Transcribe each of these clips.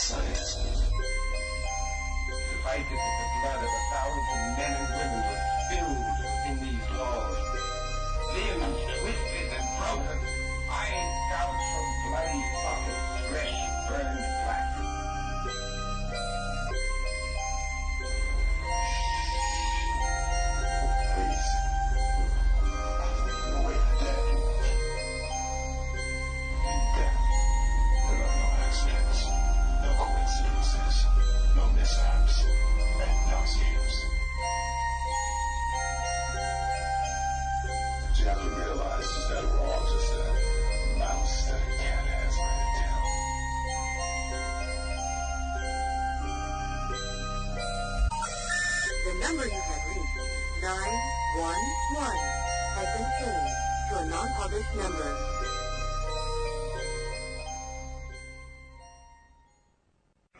science. Divided with the blood of 1,000 men and women were spilled within these walls. Limbs twisted and broken, eyes gouged from bloody sockets, flesh burned black. Please. Await the dead. In death, there are no accidents, no coincidences, no mishaps, and no escapes. What you have to realize is that we're all just a mouse that a cat has by the tail. The number you have reached, 911, has been changed to a non-public number.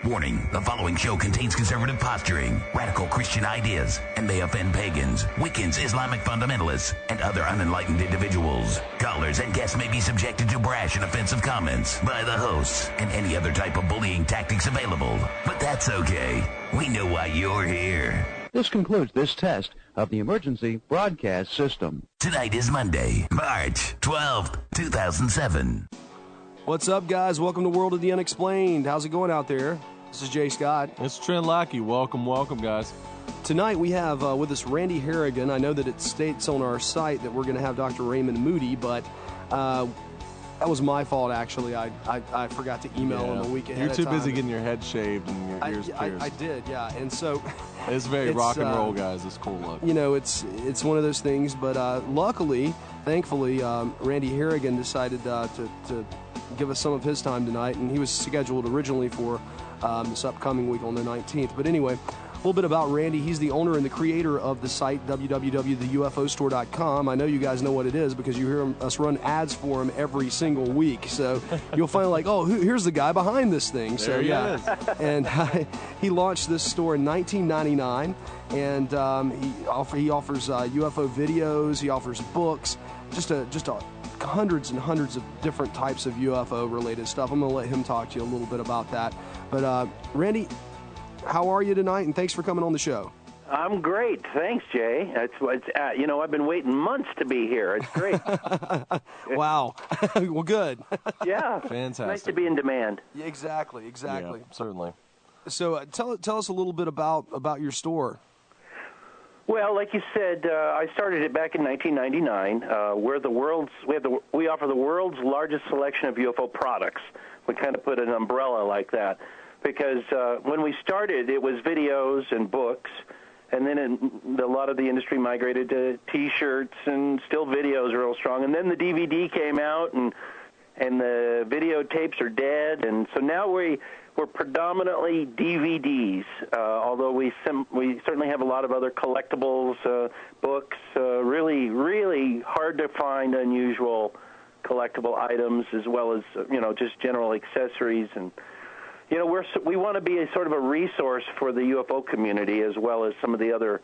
Warning, the following show contains conservative posturing, radical Christian ideas, and may offend pagans, Wiccans, Islamic fundamentalists, and other unenlightened individuals. Callers and guests may be subjected to brash and offensive comments by the hosts and any other type of bullying tactics available. But that's okay. We know why you're here. This concludes this test of the emergency broadcast system. Tonight is Monday, March 12th, 2007. What's up, guys? Welcome to World of the Unexplained. How's it going out there? This is Jay Scott. It's Trent Lackey. Welcome, guys. Tonight we have with us Randy Haragan. I know that it states on our site that we're going to have Dr. Raymond Moody, but that was my fault, actually. I forgot to email him a week ahead of time. You're too busy getting your head shaved and your ears pierced. I did, yeah. And so it's very rock and roll, guys. It's cool look. You know, it's one of those things. But luckily, thankfully, Randy Haragan decided to give us some of his time tonight, and he was scheduled originally for this upcoming week on the 19th. But anyway, a little bit about Randy. He's the owner and the creator of the site www.theufostore.com. I know you guys know what it is because you hear us run ads for him every single week. So you'll find like, oh, here's the guy behind this thing. So there he is. And he launched this store in 1999, and he offers UFO videos. He offers books. Just hundreds and hundreds of different types of UFO related stuff. I'm going to let him talk to you a little bit about that. But Randy, how are you tonight? And thanks for coming on the show. I'm great. Thanks, Jay. I've been waiting months to be here. It's great. Wow. Well, good. Yeah. Fantastic. Nice to be in demand. Yeah, exactly. Yeah, certainly. So tell us a little bit about your store. Well, like you said, I started it back in 1999. We offer the world's largest selection of UFO products. We kind of put an umbrella like that because when we started, it was videos and books, and then a lot of the industry migrated to T-shirts and still videos are real strong. And then the DVD came out, and the videotapes are dead, and so now we're predominantly DVDs, although we certainly have a lot of other collectibles, books, really, really hard to find unusual collectible items, as well as, just general accessories. And, we want to be a sort of a resource for the UFO community, as well as some of the other,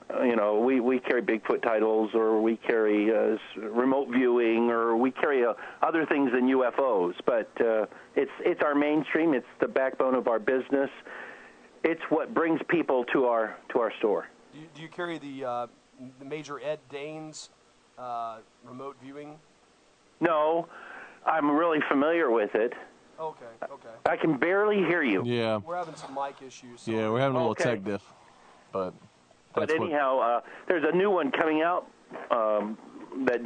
we carry Bigfoot titles, or we carry remote viewing, or we carry other things than UFOs. But it's our mainstream. It's the backbone of our business. It's what brings people to our store. Do you carry the Major Ed Danes remote viewing? No, I'm really familiar with it. Okay. I can barely hear you. Yeah. We're having some mic issues. So Yeah, we're having a little tech diff, but anyhow, there's a new one coming out that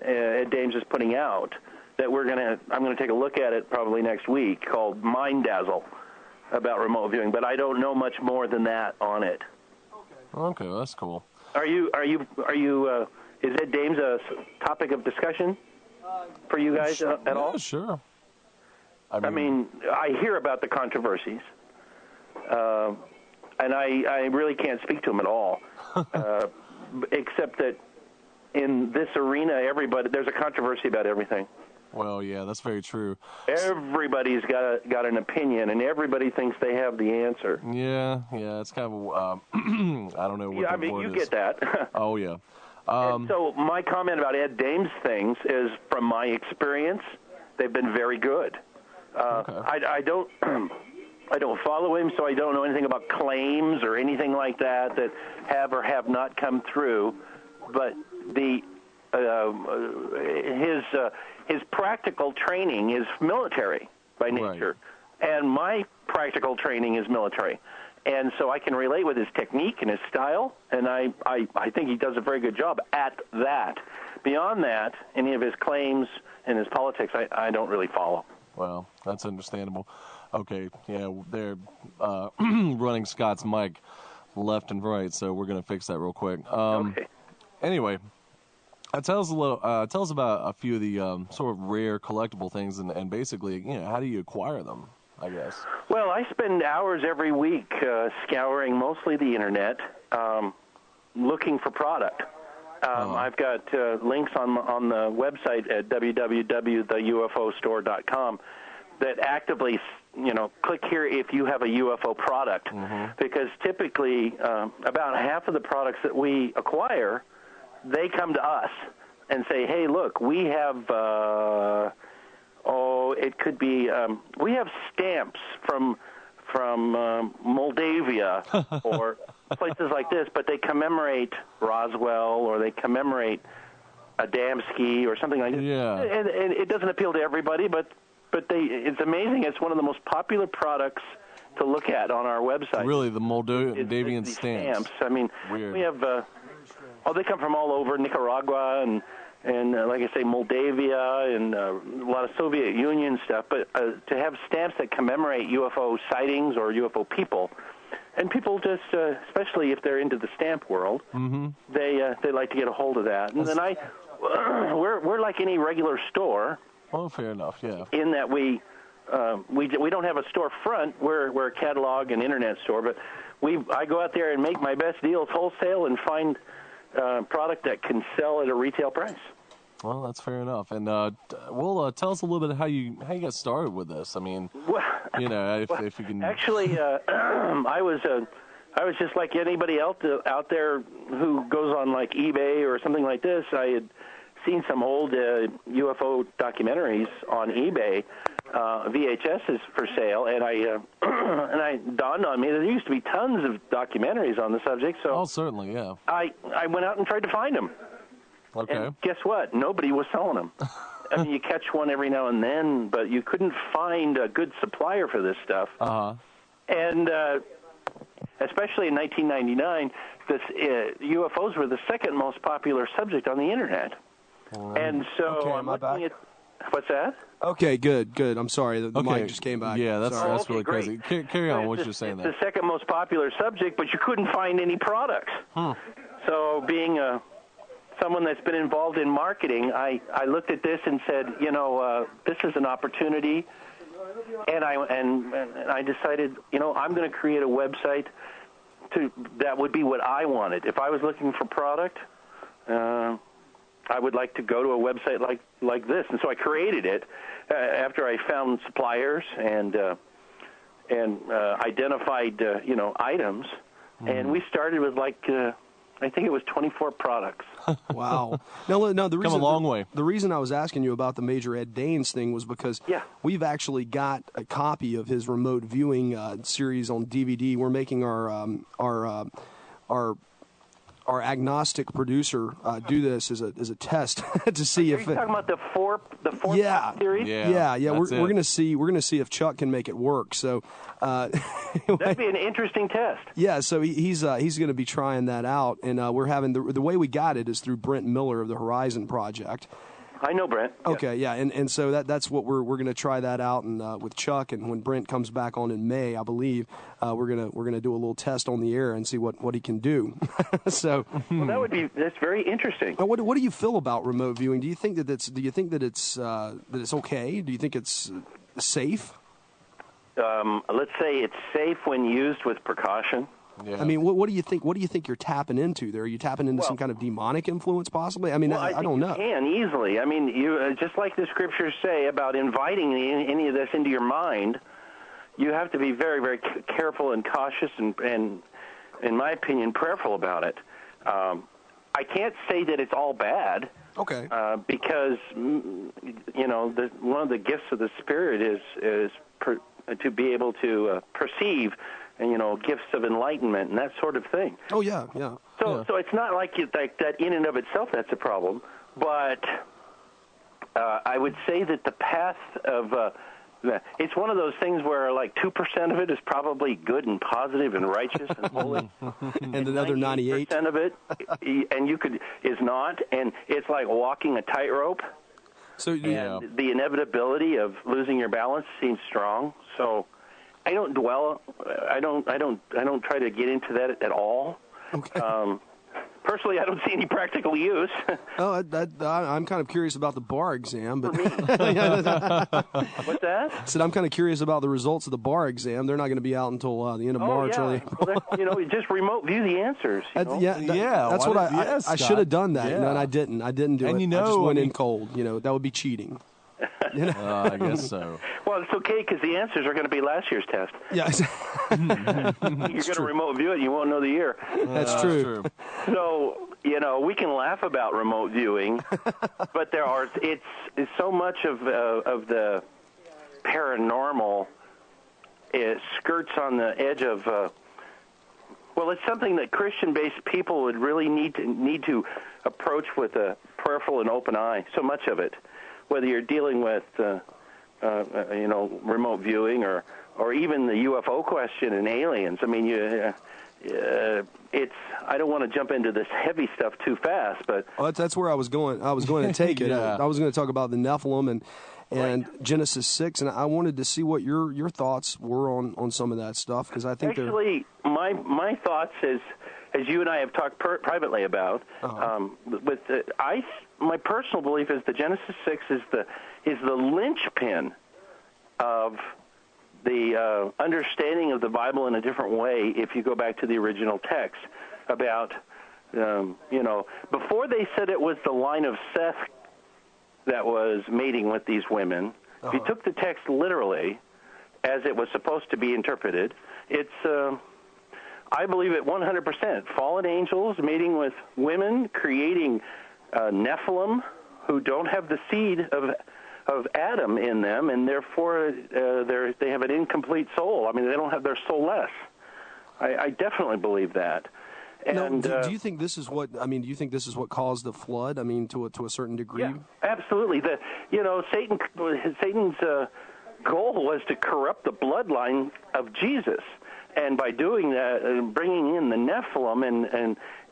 Ed Dames is putting out that I'm gonna take a look at it probably next week, called Mind Dazzle, about remote viewing. But I don't know much more than that on it. Okay, well, that's cool. Are you? Is Ed Dames a topic of discussion for you guys at all? Sure. I mean, I hear about the controversies, and I really can't speak to them at all, except that in this arena, there's a controversy about everything. Well, yeah, that's very true. Everybody's got an opinion, and everybody thinks they have the answer. Yeah, it's kind of I don't know what the word you is. get that. Oh, yeah. And so my comment about Ed Dames' things is, from my experience, they've been very good. Okay. I don't. I don't follow him, so I don't know anything about claims or anything like that have or have not come through. But his practical training is military by nature, and my practical training is military. And so I can relate with his technique and his style, and I think he does a very good job at that. Beyond that, any of his claims and his politics, I don't really follow. Well, that's understandable. Okay, yeah, they're running Scott's mic left and right, so we're going to fix that real quick. Okay. Anyway, tell us about a few of the sort of rare collectible things, and basically, how do you acquire them, I guess? Well, I spend hours every week scouring mostly the internet, looking for product. I've got links on the website at www.theufostore.com that actively, click here if you have a UFO product, because typically about half of the products that we acquire, they come to us and say, hey, look, we have, it could be, we have stamps from Moldavia or places like this, but they commemorate Roswell or they commemorate Adamski or something like that. Yeah. And it doesn't appeal to everybody, but it's amazing. It's one of the most popular products to look at on our website. Really, the Moldavian stamps. I mean, weird. We have, they come from all over Nicaragua and like I say, Moldavia and a lot of Soviet Union stuff. But to have stamps that commemorate UFO sightings or UFO people, and people just, especially if they're into the stamp world, they like to get a hold of that. And then we're like any regular store. Oh, fair enough, yeah. In that we don't have a store front. We're a catalog and internet store, but I go out there and make my best deals wholesale and find product that can sell at a retail price. Well, that's fair enough. And tell us a little bit how you got started with this. I mean, if you can. Actually, I was just like anybody else out there who goes on like eBay or something like this. I had seen some old UFO documentaries on eBay. VHSs for sale, and I dawned on me that there used to be tons of documentaries on the subject. So certainly, yeah. I went out and tried to find them. Okay. And guess what? Nobody was selling them. I mean, you catch one every now and then, but you couldn't find a good supplier for this stuff. And especially in 1999, UFOs were the second most popular subject on the internet. And so I'm looking at. What's that? Okay, good. I'm sorry. The mic just came back. Yeah, that's really great. crazy. Carry on what you're saying there. It's the second most popular subject, but you couldn't find any products. So being someone that's been involved in marketing, I looked at this and said, this is an opportunity. And I decided, I'm going to create a website that would be what I wanted. If I was looking for product, I would like to go to a website like this, and so I created it after I found suppliers and identified items, and we started with I think it was 24 products. Wow! No, the reason come a long way. The reason I was asking you about the Major Ed Danes thing was because we've actually got a copy of his remote viewing series on DVD. We're making our agnostic producer do this as a test to see if. Are you talking about the four series? Yeah. We're gonna see if Chuck can make it work. So that'd be an interesting test. Yeah. So he's gonna be trying that out, and we're having the way we got it is through Brent Miller of the Horizon Project. I know Brent. Okay, yeah, and so that's what we're going to try that out, and with Chuck, and when Brent comes back on in May, I believe we're gonna do a little test on the air and see what he can do. So that's very interesting. What do you feel about remote viewing? Do you think that it's okay? Do you think it's safe? Let's say it's safe when used with precaution. Yeah. I mean, what do you think? What do you think you're tapping into there? Are you tapping into some kind of demonic influence, possibly? I mean, I don't know. You can easily. I mean, you just like the scriptures say about inviting any of this into your mind. You have to be very, very careful and cautious, and in my opinion, prayerful about it. I can't say that it's all bad. Okay. Because one of the gifts of the Spirit is to be able to perceive, gifts of enlightenment and that sort of thing. Oh yeah. So it's not like that in and of itself that's a problem, but I would say that the path of it's one of those things where like 2% of it is probably good and positive and righteous and holy, and another 98% of it, and is not, and it's like walking a tightrope. So and the inevitability of losing your balance seems strong. So I don't dwell. I don't try to get into that at all. Okay. Personally, I don't see any practical use. I'm kind of curious about the bar exam, but What's that? I said I'm kind of curious about the results of the bar exam. They're not going to be out until the end of March. Yeah. Well, just remote view the answers. That's what I should have done that, and I didn't. I didn't do it. I just went in cold. That would be cheating. I guess so. Well, it's okay because the answers are going to be last year's test. Yeah, you're going to remote view it, and you won't know the year. That's true. So we can laugh about remote viewing, but it's so much of the paranormal. It skirts on the edge of. It's something that Christian-based people would really need to approach with a prayerful and open eye. So much of it. Whether you're dealing with, remote viewing or even the UFO question and aliens. I mean, I don't want to jump into this heavy stuff too fast, but that's where I was going. I was going to take it. I was going to talk about the Nephilim and Genesis 6, and I wanted to see what your thoughts were on some of that stuff because I think actually my thoughts is. As you and I have talked privately about, my personal belief is that Genesis 6 is the linchpin of the understanding of the Bible in a different way. If you go back to the original text, about before they said it was the line of Seth that was mating with these women. If you took the text literally, as it was supposed to be interpreted, it's. I believe it 100%. Fallen angels mating with women, creating Nephilim who don't have the seed of Adam in them, and therefore they have an incomplete soul. I mean, they don't have their soulless. I definitely believe that. And do you think this is what? I mean, do you think this is what caused the flood? I mean, to a certain degree. Yeah, absolutely. Satan's goal was to corrupt the bloodline of Jesus. And by doing that, bringing in the Nephilim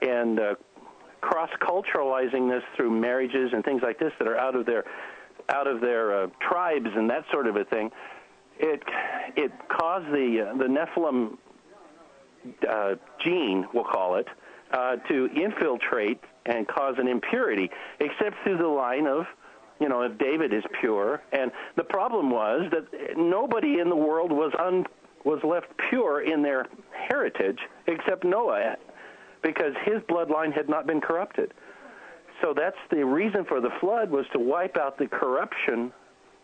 and cross-culturalizing this through marriages and things like this that are out of their tribes and that sort of a thing, it caused the Nephilim gene, we'll call it, to infiltrate and cause an impurity, except through the line of, if David is pure. And the problem was that nobody in the world was left pure in their heritage except Noah, because his bloodline had not been corrupted. So that's the reason for the flood, was to wipe out the corruption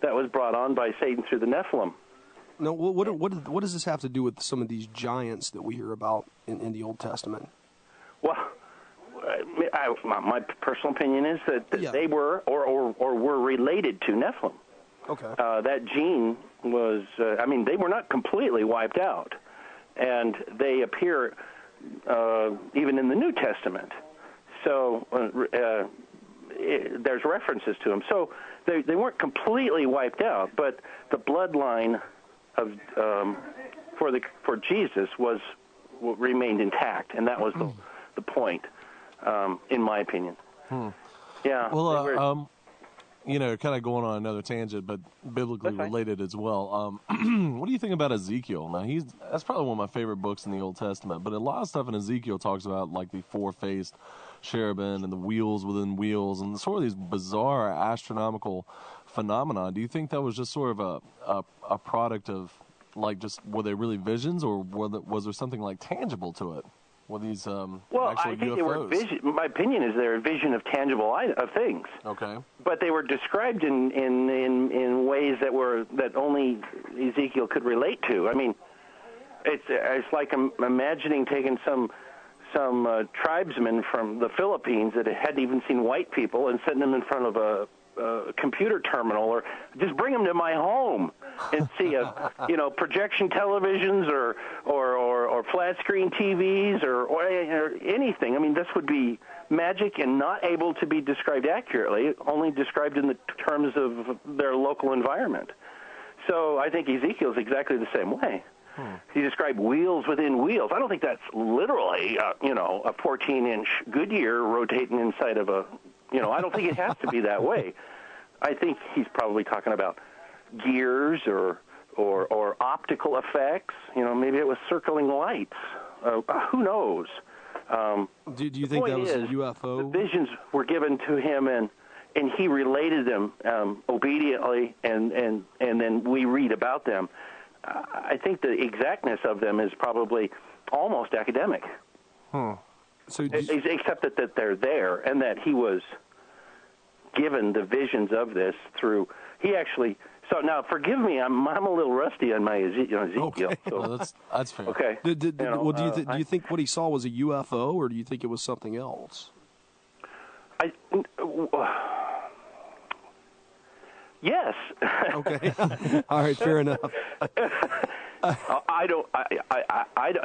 that was brought on by Satan through the Nephilim. Now, what does this have to do with some of these giants that we hear about in the Old Testament? Well, my personal opinion is that they were or were related to Nephilim. Okay. That gene was, they were not completely wiped out, and they appear even in the New Testament. So there's references to them. So they weren't completely wiped out, but the bloodline of for Jesus remained intact, and that was the point, in my opinion. Yeah. Well, kind of going on another tangent, but biblically related as well. What do you think about Ezekiel? Now, that's probably one of my favorite books in the Old Testament, but a lot of stuff in Ezekiel talks about like the four-faced cherubim and the wheels within wheels and sort of these bizarre astronomical phenomena. Do you think that was just sort of a product of, like, just, were they really visions, or was there something like tangible to it? Were these actual I think UFOs? they were my opinion is they're a vision of tangible of things. Okay. But they were described in ways that only Ezekiel could relate to. I mean, it's like imagining taking some tribesmen from the Philippines that hadn't even seen white people and setting them in front of a computer terminal, or just bring them to my home and see projection televisions or flat screen TVs or anything. I mean, this would be magic and not able to be described accurately, only described in the terms of their local environment. So I think Ezekiel's exactly the same way. He described wheels within wheels. I don't think that's literally, a 14-inch Goodyear rotating inside of a, I don't think it has to be that way. I think he's probably talking about gears or optical effects. Maybe it was circling lights. Who knows? Do you think that was a UFO? The visions were given to him, and he related them obediently, and then we read about them. I think the exactness of them is probably almost academic. So except that they're there, and that he was given the visions of this through. He actually. So now, forgive me, I'm a little rusty on my Ezekiel. Okay. So. No, that's fair. Okay. do you think what he saw was a UFO, or do you think it was something else? Yes. Okay. All right. Fair enough. I don't.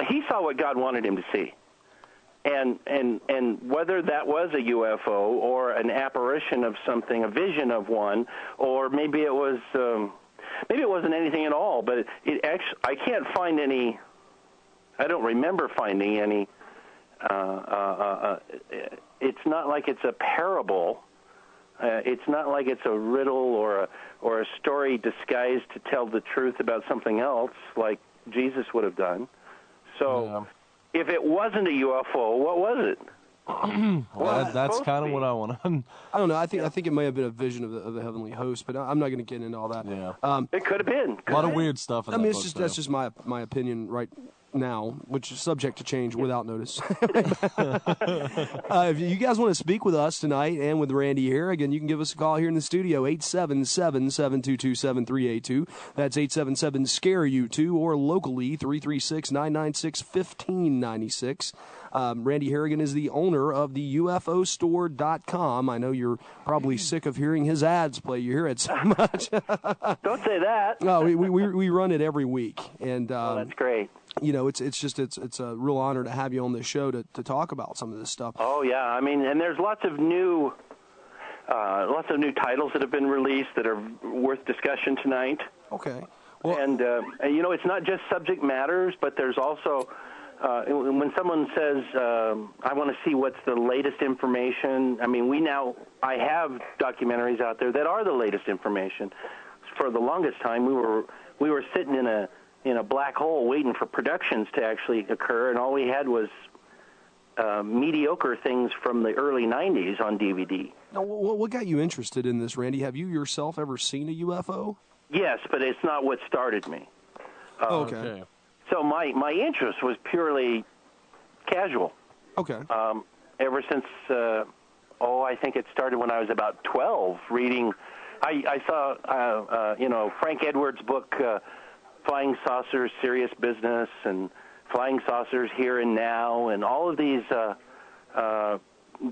He saw what God wanted him to see, and whether that was a UFO or an apparition of something, a vision of one, or maybe it was, maybe it wasn't anything at all. But it actually, I can't find any. I don't remember finding any. It's not like it's a parable. It's not like it's a riddle or a story disguised to tell the truth about something else, like Jesus would have done. So, if it wasn't a UFO, what was it? Well, that's kind of what I want to. I don't know. I think it may have been a vision of the heavenly host, but I'm not going to get into all that. Yeah. It could have been. A lot of weird stuff in that book, that's just my opinion right now, which is subject to change without notice. If you guys want to speak with us tonight and with Randy Haragan, you can give us a call here in the studio, 877-722-7382. That's 877-SCARE-YOU2, or locally, 336-996-1596. Randy Haragan is the owner of the UFOstore.com. I know you're probably sick of hearing his ads play. You hear it so much. Don't say that. No, we run it every week, and that's great. It's a real honor to have you on this show to talk about some of this stuff. Oh yeah, I mean, and there's lots of new titles that have been released that are worth discussion tonight. Okay. Well, and it's not just subject matters, but there's also when someone says, "I want to see what's the latest information." I mean, I have documentaries out there that are the latest information. For the longest time, we were sitting in a black hole waiting for productions to actually occur, and all we had was mediocre things from the early 90s on DVD. Now, what got you interested in this, Randy? Have you yourself ever seen a UFO? Yes, but it's not what started me. Okay. So my interest was purely casual. Okay. Ever since, I think it started when I was about 12, reading. I saw, Frank Edwards' book, Flying Saucers, Serious Business, and Flying Saucers Here and Now, and all of these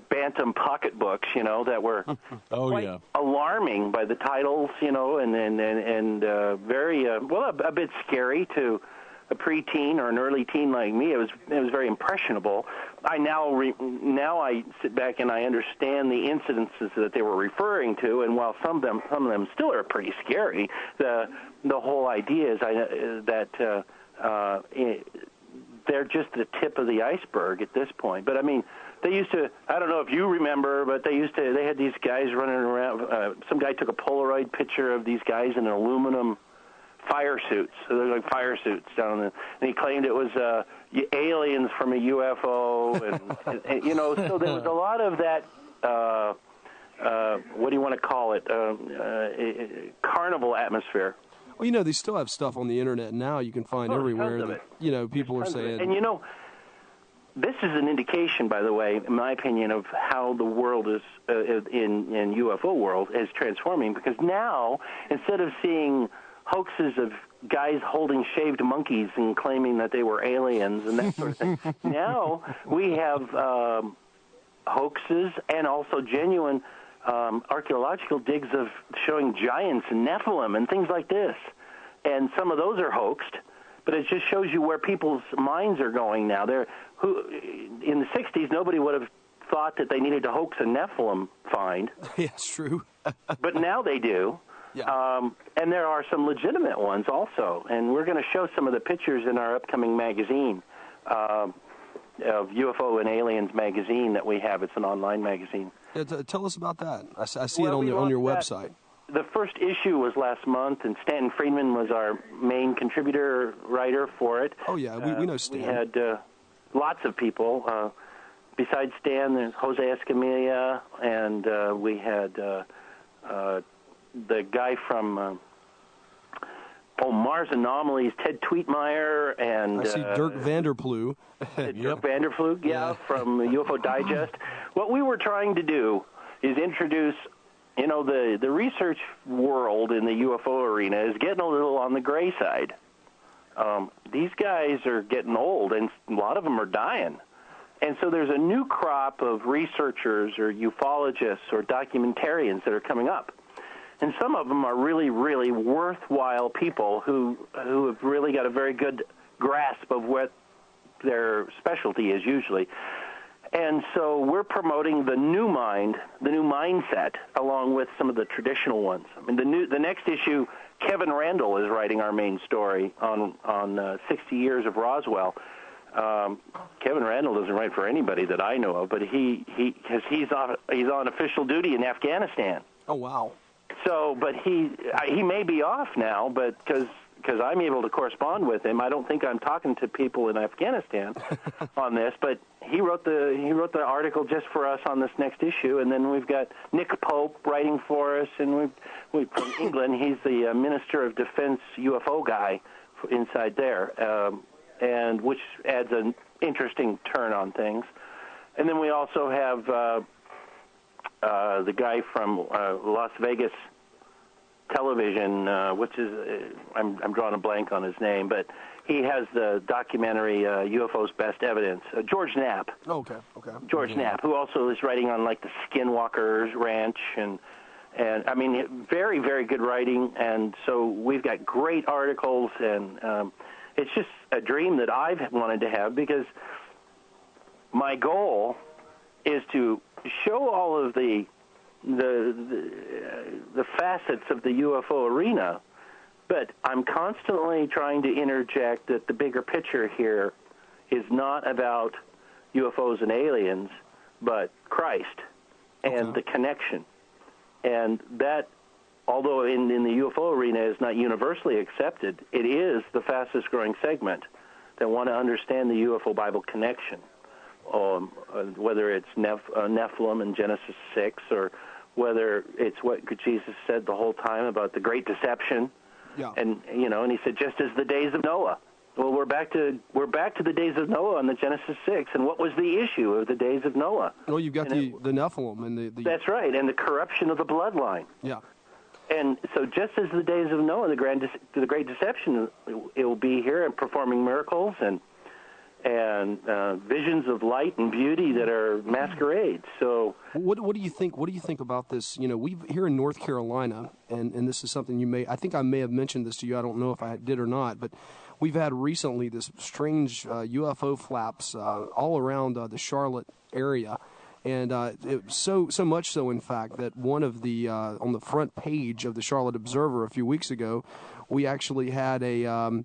bantam pocketbooks, that were alarming by the titles, and very a bit scary to a preteen or an early teen like me. It was very impressionable. I now sit back and I understand the incidences that they were referring to, and while some of them still are pretty scary, the whole idea is that they're just the tip of the iceberg at this point. But I mean, they used to, I don't know if you remember, but they had these guys running around. Some guy took a Polaroid picture of these guys in aluminum fire suits. So they're like fire suits down there. And he claimed it was aliens from a UFO. And so there was a lot of that, what do you want to call it, carnival atmosphere. Well, they still have stuff on the internet now you can find everywhere that, people are saying. And, this is an indication, by the way, in my opinion, of how the world is, in UFO world, is transforming. Because now, instead of seeing hoaxes of guys holding shaved monkeys and claiming that they were aliens and that sort of thing. Now we have hoaxes and also genuine archaeological digs of showing giants and Nephilim and things like this. And some of those are hoaxed, but it just shows you where people's minds are going now. In the 60s, nobody would have thought that they needed to hoax a Nephilim find. Yeah, it's true. But now they do. Yeah. And there are some legitimate ones also. And we're going to show some of the pictures in our upcoming magazine, of UFO and Aliens magazine that we have. It's an online magazine. Yeah, tell us about that. I see it on your website. The first issue was last month, and Stanton Friedman was our main contributor writer for it. Oh, yeah, we know Stan. We had lots of people. Besides Stan, there's Jose Escamilla, and we had the guy from Mars Anomalies, Ted Tweetmeyer, and I see Dirk Vanderploeg. Dirk Vanderploeg, from UFO Digest. What we were trying to do is introduce, the research world in the UFO arena is getting a little on the gray side. These guys are getting old, and a lot of them are dying. And so there's a new crop of researchers or ufologists or documentarians that are coming up. And some of them are really, really worthwhile people who have really got a very good grasp of what their specialty is usually. And so we're promoting the new mindset, along with some of the traditional ones. I mean, the next issue, Kevin Randall is writing our main story on 60 years of Roswell. Kevin Randall doesn't write for anybody that I know of, but he's on official duty in Afghanistan. Oh, wow. So, but he may be off now, but because I'm able to correspond with him, I don't think I'm talking to people in Afghanistan on this. But he wrote the article just for us on this next issue, and then we've got Nick Pope writing for us, and we from England. He's the Minister of Defense UFO guy inside there, and which adds an interesting turn on things. And then we also have the guy from Las Vegas Television, which is I'm drawing a blank on his name, but he has the documentary UFOs Best Evidence. George Knapp. Oh, okay. George Knapp, who also is writing on like the Skinwalkers Ranch and I mean, very, very good writing. And so we've got great articles, and it's just a dream that I've wanted to have, because my goal is to show all of the facets of the UFO arena, but I'm constantly trying to interject that the bigger picture here is not about UFOs and aliens, but Christ and the connection. And that, although in the UFO arena is not universally accepted, it is the fastest growing segment that want to understand the UFO Bible connection. Whether it's Nephilim in Genesis 6, or whether it's what Jesus said the whole time about the great deception, and he said, just as the days of Noah. Well, we're back to the days of Noah on the Genesis 6, and what was the issue of the days of Noah? Well, you've got the Nephilim and the that's right, and the corruption of the bloodline. Yeah. And so, just as the days of Noah, the great deception, it will be here and performing miracles and visions of light and beauty that are masquerades. So, what do you think? What do you think about this? We here in North Carolina, and this is something I think I may have mentioned this to you. I don't know if I did or not, but we've had recently this strange UFO flaps all around the Charlotte area. And so much so, in fact, that one of the on the front page of the Charlotte Observer a few weeks ago, we actually had a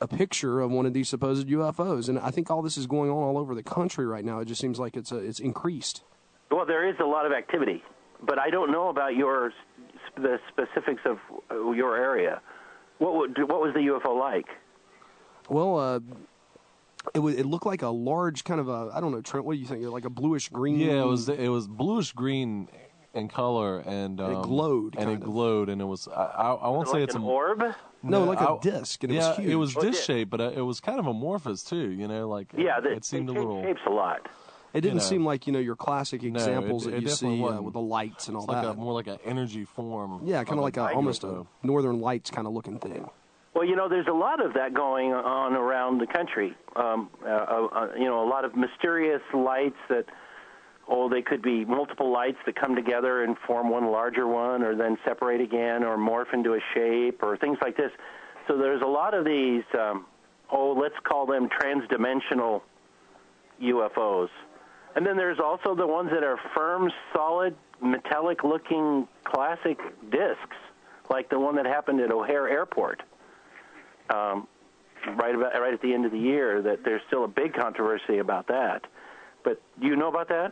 picture of one of these supposed UFOs. And I think all this is going on all over the country right now. It just seems like it's increased. Well, there is a lot of activity, but I don't know about the specifics of your area. What was the UFO like? Well, it looked like a large kind of I don't know, Trent, what do you think? Like a bluish green? Yeah, it was bluish green in color, and it glowed. And it was I won't say like it's an orb. No, like a disc, and it was huge. It was disc shaped, but it was kind of amorphous too. It seemed a little. Shapes a lot. It didn't seem like, your classic examples it that you see wasn't. with the lights and all It's like that. more like an energy form. Yeah, kind of like almost a UFO. Northern Lights kind of looking thing. Well, there's a lot of that going on around the country. A lot of mysterious lights that, they could be multiple lights that come together and form one larger one, or then separate again, or morph into a shape, or things like this. So there's a lot of these, let's call them transdimensional UFOs. And then there's also the ones that are firm, solid, metallic-looking classic discs, like the one that happened at O'Hare Airport right at the end of the year. That there's still a big controversy about that. But do you know about that?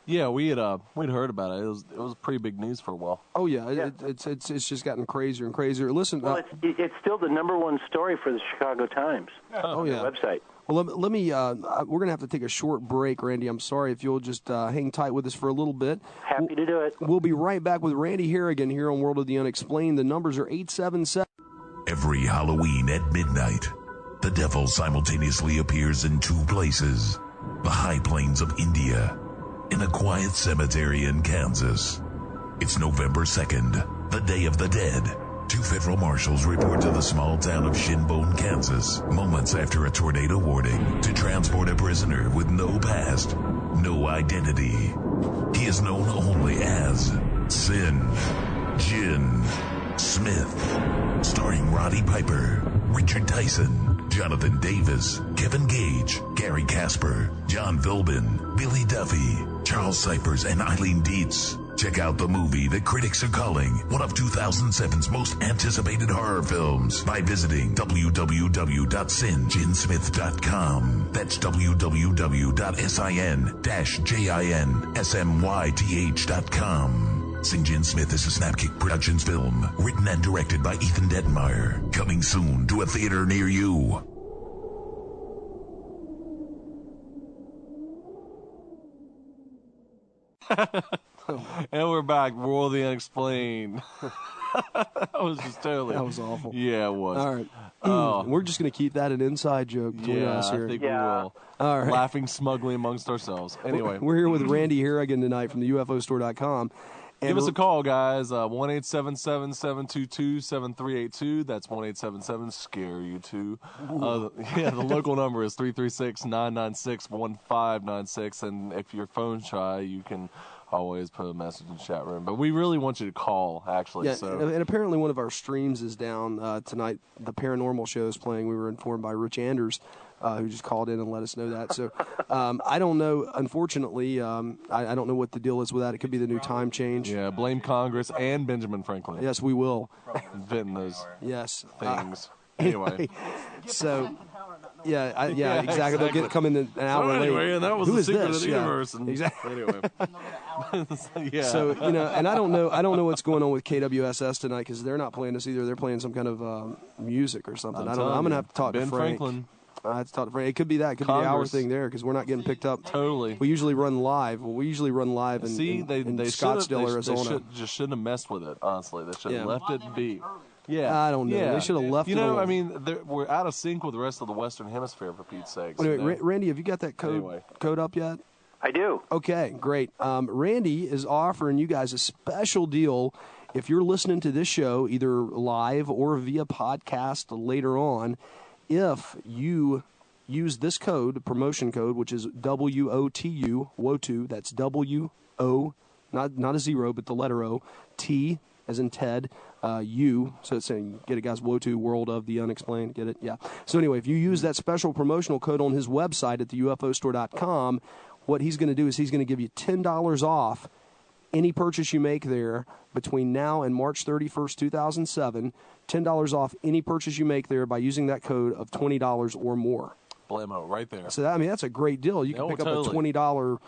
Yeah, we'd heard about it. It was pretty big news for a while. Oh yeah. It's just gotten crazier and crazier. Listen, well, it's still the number one story for the Chicago Times. Oh yeah, website. Well, let me. We're gonna have to take a short break, Randy. I'm sorry if you'll just hang tight with us for a little bit. Happy to do it. We'll be right back with Randy Haragan here on World of the Unexplained. The numbers are 877. Every Halloween at midnight, the devil simultaneously appears in two places: the high plains of India and a quiet cemetery in Kansas. It's November 2nd, the Day of the Dead. Two federal marshals report to the small town of Shinbone, Kansas, moments after a tornado warning, to transport a prisoner with no past, no identity. He is known only as Sin Jin Smith. Starring Roddy Piper, Richard Tyson, Jonathan Davis, Kevin Gage, Gary Casper, John Philbin, Billy Duffy, Charles Cypers, and Eileen Dietz. Check out the movie that critics are calling one of 2007's most anticipated horror films by visiting www.sinjinsmith.com. That's www.sin-jinsmyth.com. St. Jin Smith is a Snapkick Productions film, written and directed by Ethan Detmeyer. Coming soon to a theater near you. And we're back. World of the Unexplained. That was just totally. That was awful. Yeah, it was. All right. We're just going to keep that an inside joke between us here. I think we will. All right. Laughing smugly amongst ourselves. Anyway. We're here with Randy Haragan tonight from the UFOstore.com. Give us a call, guys. 1-877-722-7382. That's 1-877-SCARE-YOU-TOO. The local number is 336-996-1596. And if your phone's shy, you can always put a message in the chat room. But we really want you to call, actually. Yeah, so. And apparently one of our streams is down tonight. The Paranormal show is playing. We were informed by Rich Anders, who just called in and let us know that. So I don't know. Unfortunately, I don't know what the deal is with that. It could be the new time change. Yeah, blame Congress and Benjamin Franklin. Yes, we will. Inventing those things. Anyway. So... Yeah, exactly. They'll come in an hour late. And that was Who the is secret this? of the universe. And exactly. Anyway. Yeah. So, and I don't know what's going on with KWSS tonight because they're not playing this either. They're playing some kind of music or something. I don't know. I'm going to have to talk to Frank. Franklin. I have to talk to Frank. It could be that. It could be the hour thing there because we're not getting picked up. Totally. We usually run live. In they Scottsdale, Arizona. Just shouldn't have messed with it, honestly. They should have left it be. Yeah, I don't know. Yeah. They should have left it alone. I mean, we're out of sync with the rest of the Western Hemisphere, for Pete's sake. Anyway, Randy, have you got that code up yet? I do. Okay, great. Randy is offering you guys a special deal if you're listening to this show, either live or via podcast later on. If you use this code, promotion code, which is WOTU, WOTU, that's W-O, not a zero, but the letter O, T as in Ted, U, so it's saying, get it, guys, WOTU, World of the Unexplained, get it? Yeah. So anyway, if you use that special promotional code on his website at the UFOstore.com, what he's going to do is he's going to give you $10 off any purchase you make there between now and March 31st, 2007, $10 off any purchase you make there by using that code of $20 or more. Blammo, right there. So that's a great deal. You can pick up a $20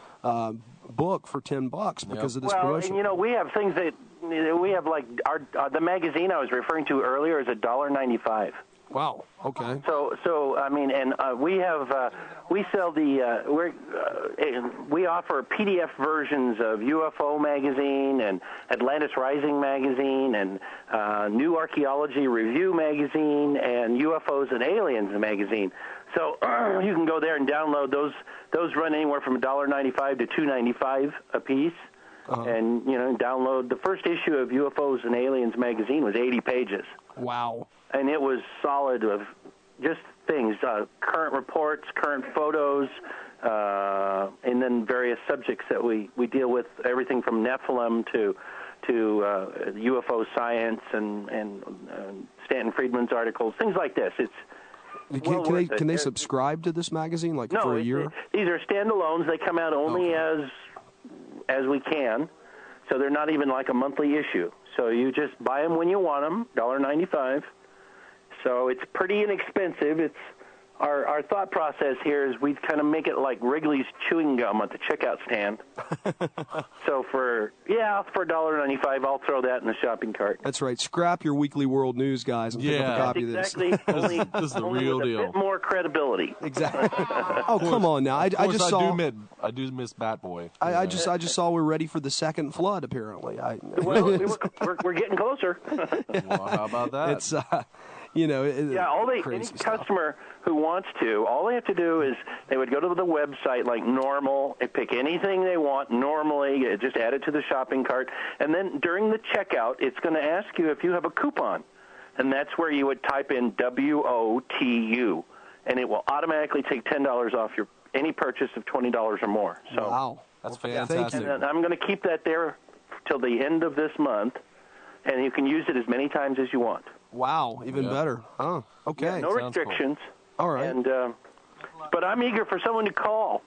book for $10 because of this promotion. And we have things that we have, like the magazine I was referring to earlier is $1.95. Wow. Okay. So I mean, and we sell we offer PDF versions of UFO magazine and Atlantis Rising magazine and New Archaeology Review magazine and UFOs and Aliens magazine. So you can go there and download those. Those run anywhere from $1.95 to $2.95 a piece. And download the first issue of UFOs and Aliens magazine was 80 pages. Wow. And it was solid of just things, current reports, current photos, and then various subjects that we deal with, everything from Nephilim to UFO science and Stanton Friedman's articles, things like this. It's Can they subscribe to this magazine for a year? These are standalones. They come out only as we can, so they're not even like a monthly issue. So you just buy them when you want them, $1.95. So it's pretty inexpensive. It's our thought process here is we kind of make it like Wrigley's chewing gum at the checkout stand. So for $1.95, I'll throw that in the shopping cart. That's right. Scrap your Weekly World News, guys, and pick up a copy of this. Exactly. This is the real deal. A bit more credibility. Exactly. Oh, come on now. I just saw. I do miss Bat Boy. I just saw we're ready for the second flood. Apparently, we're getting closer. Well, how about that? It's any customer who wants to, all they have to do is they would go to the website like normal and pick anything they want normally, just add it to the shopping cart, and then during the checkout, it's going to ask you if you have a coupon, and that's where you would type in WOTU, and it will automatically take $10 off any purchase of $20 or more. So wow, that's fantastic. And I'm going to keep that there till the end of this month, and you can use it as many times as you want. Wow, even better. Oh, okay. Yeah, no restrictions. Cool. All right. And but I'm eager for someone to call.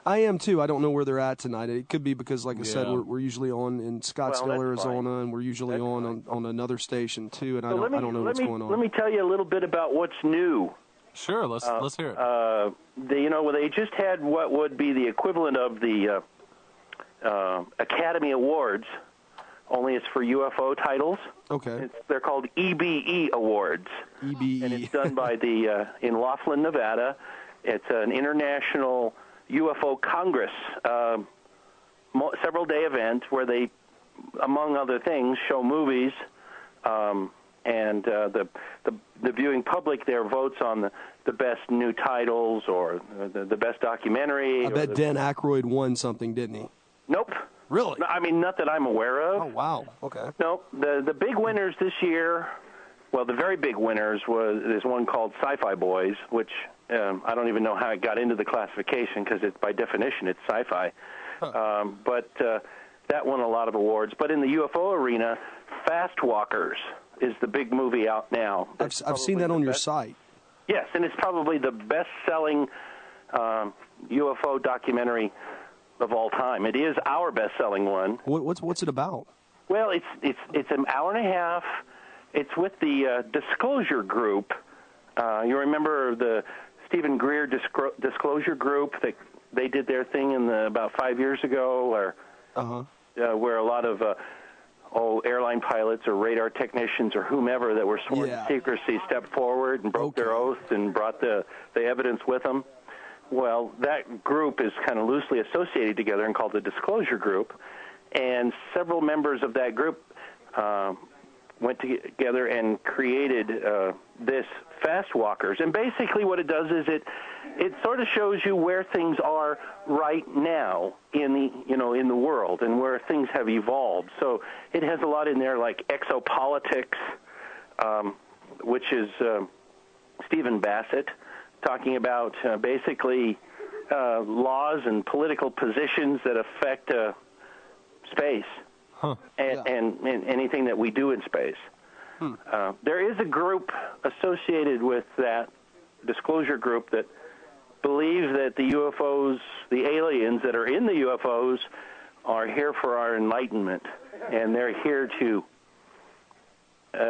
I am too. I don't know where they're at tonight. It could be because, like I said, we're usually on in Scottsdale, Arizona, and we're usually on another station too. And I don't know what's going on. Let me tell you a little bit about what's new. Sure, let's hear it. They just had what would be the equivalent of the Academy Awards. Only it's for UFO titles. Okay. They're called EBE Awards. EBE. And it's done by in Laughlin, Nevada. It's an international UFO Congress, several-day event where they, among other things, show movies, and the viewing public there votes on the best new titles or the best documentary. I bet Dan Aykroyd won something, didn't he? Nope. Really? I mean, not that I'm aware of. Oh, wow. Okay. No, the big winners this year, well, the very big winners is one called Sci-Fi Boys, which I don't even know how it got into the classification because by definition it's sci-fi. Huh. But that won a lot of awards. But in the UFO arena, Fast Walkers is the big movie out now. I've seen that on your site. Yes, and it's probably the best-selling UFO documentary of all time. It is our best-selling one. What's it about? Well, it's an hour and a half. It's with the Disclosure Group. You remember the Stephen Greer Disclosure Group? They did their thing about 5 years ago, where a lot of airline pilots or radar technicians or whomever that were sworn to secrecy stepped forward and broke their oath and brought the evidence with them. Well, that group is kind of loosely associated together and called the Disclosure Group, and several members of that group went together and created this Fast Walkers. And basically what it does is it sort of shows you where things are right now in the world and where things have evolved. So it has a lot in there like exopolitics, which is Stephen Bassett, talking about basically laws and political positions that affect space and anything that we do in space. There is a group associated with that Disclosure Group that believe that the UFOs, the aliens that are in the UFOs, are here for our enlightenment, and they're here to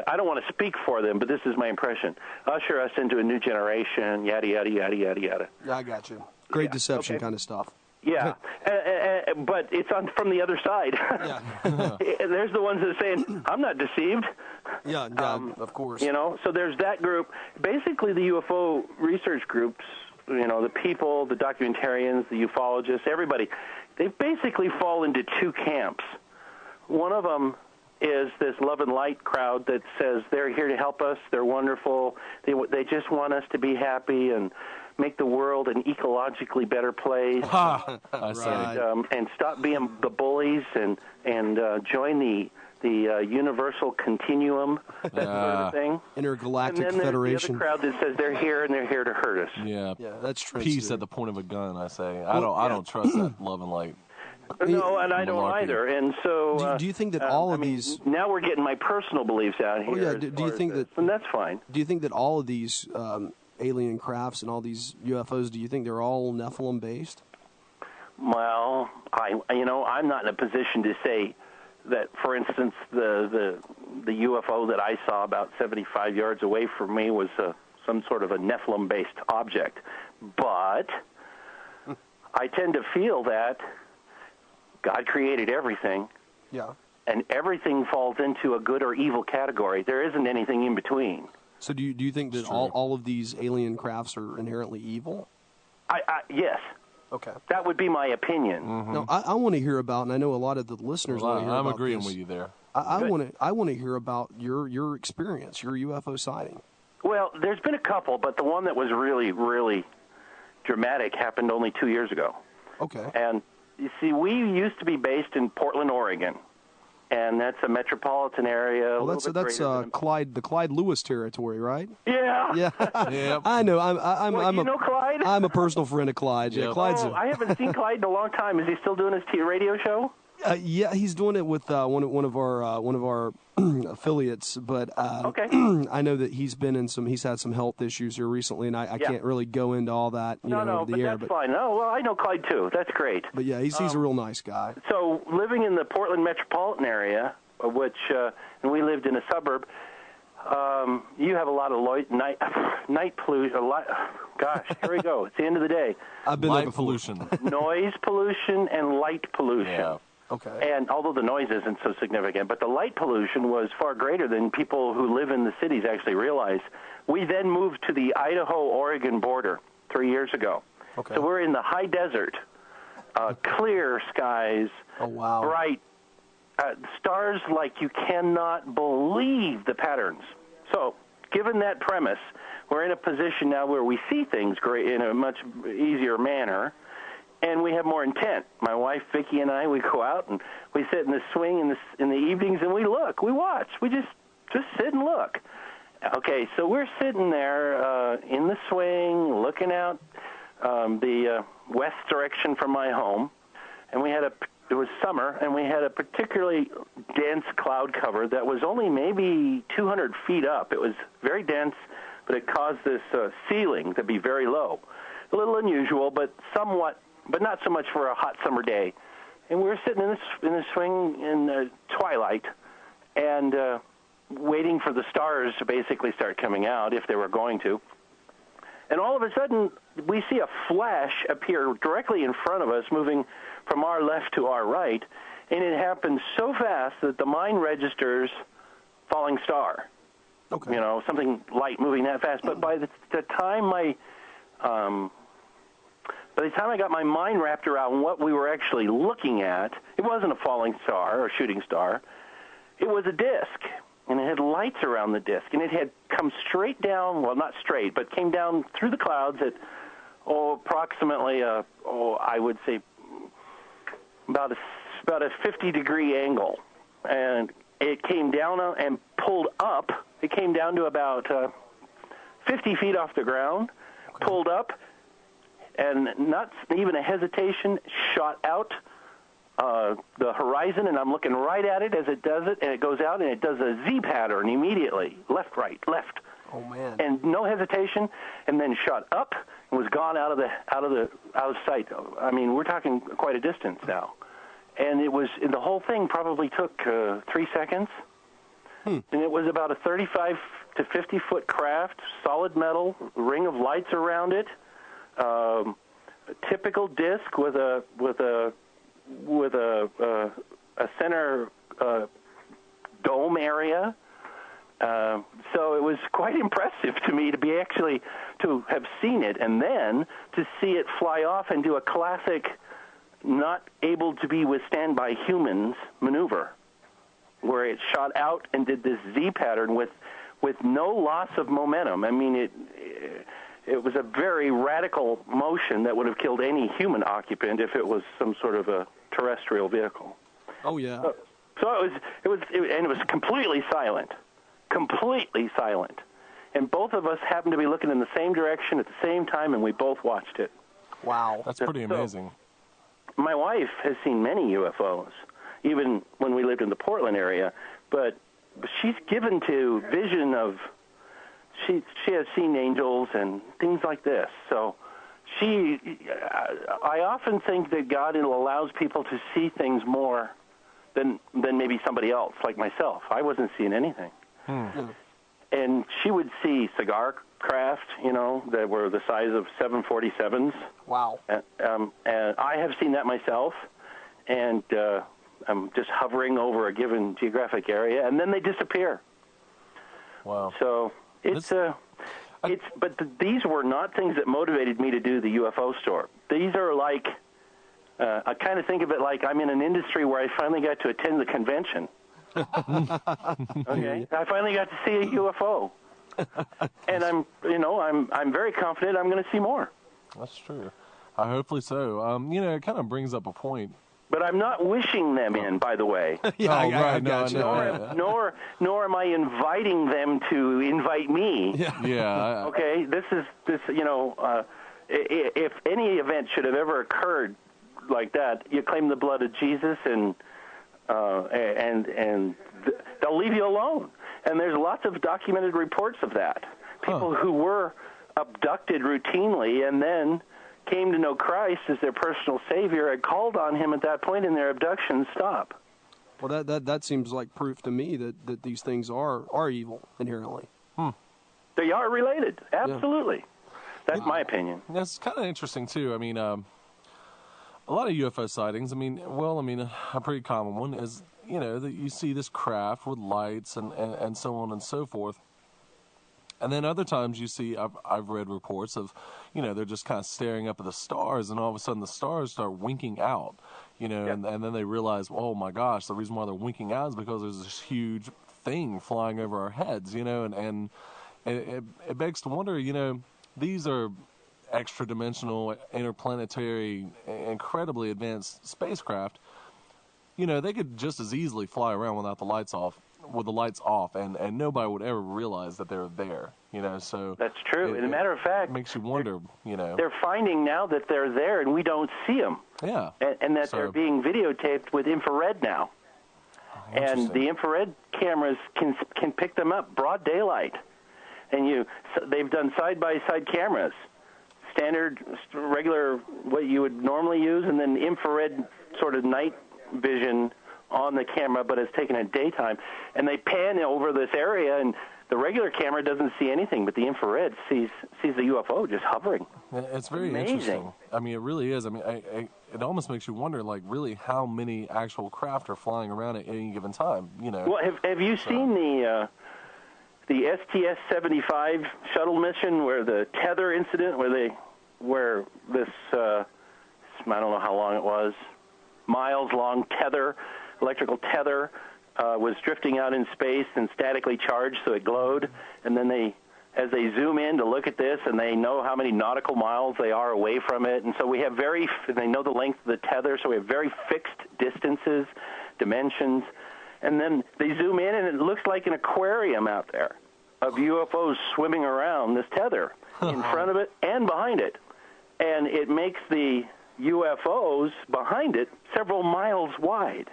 I don't want to speak for them, but this is my impression. Usher us into a new generation, yada, yada, yada, yada, yada. Yeah, I got you. Great deception kind of stuff. Yeah, but it's from the other side. There's the ones that are saying, I'm not deceived. Yeah, of course. So there's that group. Basically, the UFO research groups, the people, the documentarians, the ufologists, everybody, they basically fall into two camps. One of them is this love and light crowd that says they're here to help us, they're wonderful, they just want us to be happy and make the world an ecologically better place. And stop being the bullies and join the universal continuum, that sort of thing. Intergalactic and then Federation. The other crowd that says they're here and they're here to hurt us. Yeah, that's true. Peace at the point of a gun, I say. I don't trust that love and light. No, and I don't either. And so, do you think that all of these? Now we're getting my personal beliefs out here. Oh yeah. Do you think that? And that's fine. Do you think that all of these alien crafts and all these UFOs? Do you think they're all Nephilim based? Well, I'm not in a position to say that. For instance, the UFO that I saw about 75 yards away from me was some sort of a Nephilim based object, but I tend to feel that God created everything. Yeah. And everything falls into a good or evil category. There isn't anything in between. So do you think that all of these alien crafts are inherently evil? Yes. Okay. That would be my opinion. Mm-hmm. No, I want to hear about, and I know a lot of the listeners want to hear about I'm agreeing this. with you there. I want to hear about your experience, your UFO sighting. Well, there's been a couple, but the one that was really, really dramatic happened only 2 years ago. Okay. And you see, we used to be based in Portland, Oregon, and that's a metropolitan area. Well, that's Clyde, the Clyde Lewis territory, right? Yeah. Yeah. Yep. I know. You know Clyde? I'm a personal friend of Clyde. Yeah, Yep. Clyde's. I haven't seen Clyde in a long time. Is he still doing his radio show? Yeah, he's doing it with one of our affiliates, but Okay. I know that he's had some health issues here recently, and I can't really go into all that over the air. That's fine. No, well, I know Clyde too. That's great. But yeah, he's a real nice guy. So living in the Portland metropolitan area, which and we lived in a suburb, you have a lot of night pollution. Gosh, here we go. It's the end of the day. I've been Light pollution. Noise pollution and light pollution. Yeah. Okay. And although the noise isn't so significant, but the light pollution was far greater than people who live in the cities actually realize. We then moved to the Idaho-Oregon border 3 years ago. Okay. So we're in the high desert, clear skies, bright stars like you cannot believe the patterns. So given that premise, we're in a position now where we see things in a much easier manner. And we have more intent. My wife, Vicki, and I, we go out and we sit in the swing in the evenings and we look, we watch. We just sit and look. Okay, so we're sitting there in the swing, looking out the west direction from my home, and it was summer, and we had a particularly dense cloud cover that was only maybe 200 feet up. It was very dense, but it caused this ceiling to be very low. A little unusual, but not so much for a hot summer day. And we were sitting in the swing in the twilight and waiting for the stars to basically start coming out, if they were going to. And all of a sudden, we see a flash appear directly in front of us, moving from our left to our right, and it happens so fast that the mind registers falling star. Okay. Something light moving that fast. But by the time I got my mind wrapped around what we were actually looking at, it wasn't a falling star or shooting star. It was a disc, and it had lights around the disc, and it had come straight down, well, not straight, but came down through the clouds at, approximately, I would say about a 50-degree angle. And it came down and pulled up. It came down to about 50 feet off the ground, pulled up, and not even a hesitation, shot out the horizon, and I'm looking right at it as it does it, and it goes out, and it does a Z pattern immediately, left, right, left. Oh man! And no hesitation, and then shot up and was gone out of sight. I mean, we're talking quite a distance now, and the whole thing probably took 3 seconds, and it was about a 35 to 50 foot craft, solid metal, ring of lights around it. A typical disc with a center dome area, So it was quite impressive to me to have seen it and then to see it fly off and do a classic not able to be withstand by humans maneuver, where it shot out and did this Z pattern with no loss of momentum. I mean, it was a very radical motion that would have killed any human occupant if it was some sort of a terrestrial vehicle. Oh yeah. So it was completely silent, and both of us happened to be looking in the same direction at the same time, and we both watched it. Wow, that's pretty amazing. My wife has seen many UFOs, even when we lived in the Portland area, but she's given to vision of, she has seen angels and things like this. So I often think that God allows people to see things more than maybe somebody else, like myself. I wasn't seeing anything. And she would see cigar craft, that were the size of 747s. Wow. And I have seen that myself, and I'm just hovering over a given geographic area, and then they disappear. Wow. So but these were not things that motivated me to do the UFO store. These are like, I kind of think of it like I'm in an industry where I finally got to attend the convention. Okay, I finally got to see a UFO, and I'm very confident I'm going to see more. That's true. Hopefully so. It kind of brings up a point. But I'm not wishing them in, by the way. I got you. Nor am I inviting them to invite me. Yeah. Okay. If any event should have ever occurred like that, you claim the blood of Jesus, and they'll leave you alone. And there's lots of documented reports of that. People who were abducted routinely and then came to know Christ as their personal Savior and called on Him at that point, and their abductions stop. Well, that seems like proof to me that these things are evil inherently. They are related, absolutely. Yeah. That's my opinion. That's kind of interesting too. I mean, a lot of UFO sightings. A pretty common one is that you see this craft with lights and so on and so forth. And then other times you see, I've read reports of, they're just kind of staring up at the stars, and all of a sudden the stars start winking out, and then they realize, oh my gosh, the reason why they're winking out is because there's this huge thing flying over our heads, and it begs to wonder, these are extra-dimensional, interplanetary, incredibly advanced spacecraft. They could just as easily fly around without the lights off. With the lights off, and nobody would ever realize that they're there, so... That's true. As a matter of fact... It makes you wonder, They're finding now that they're there, and we don't see them. Yeah. And that they're being videotaped with infrared now. And the infrared cameras can pick them up broad daylight. And they've done side-by-side cameras. Standard, regular, what you would normally use, and then infrared sort of night vision on the camera, but it's taken at daytime, and they pan over this area, and the regular camera doesn't see anything, but the infrared sees the UFO just hovering. It's very interesting. I mean, it really is. I mean, it almost makes you wonder, like, really how many actual craft are flying around at any given time. Well, have you seen the STS-75 shuttle mission, where the tether incident, where this I don't know how long it was, miles-long tether, electrical tether, was drifting out in space and statically charged, so it glowed. And then as they zoom in to look at this, and they know how many nautical miles they are away from it, and so we have they know the length of the tether, so we have very fixed distances, dimensions, and then they zoom in, and it looks like an aquarium out there of UFOs swimming around this tether in front of it and behind it. And it makes the UFOs behind it several miles wide.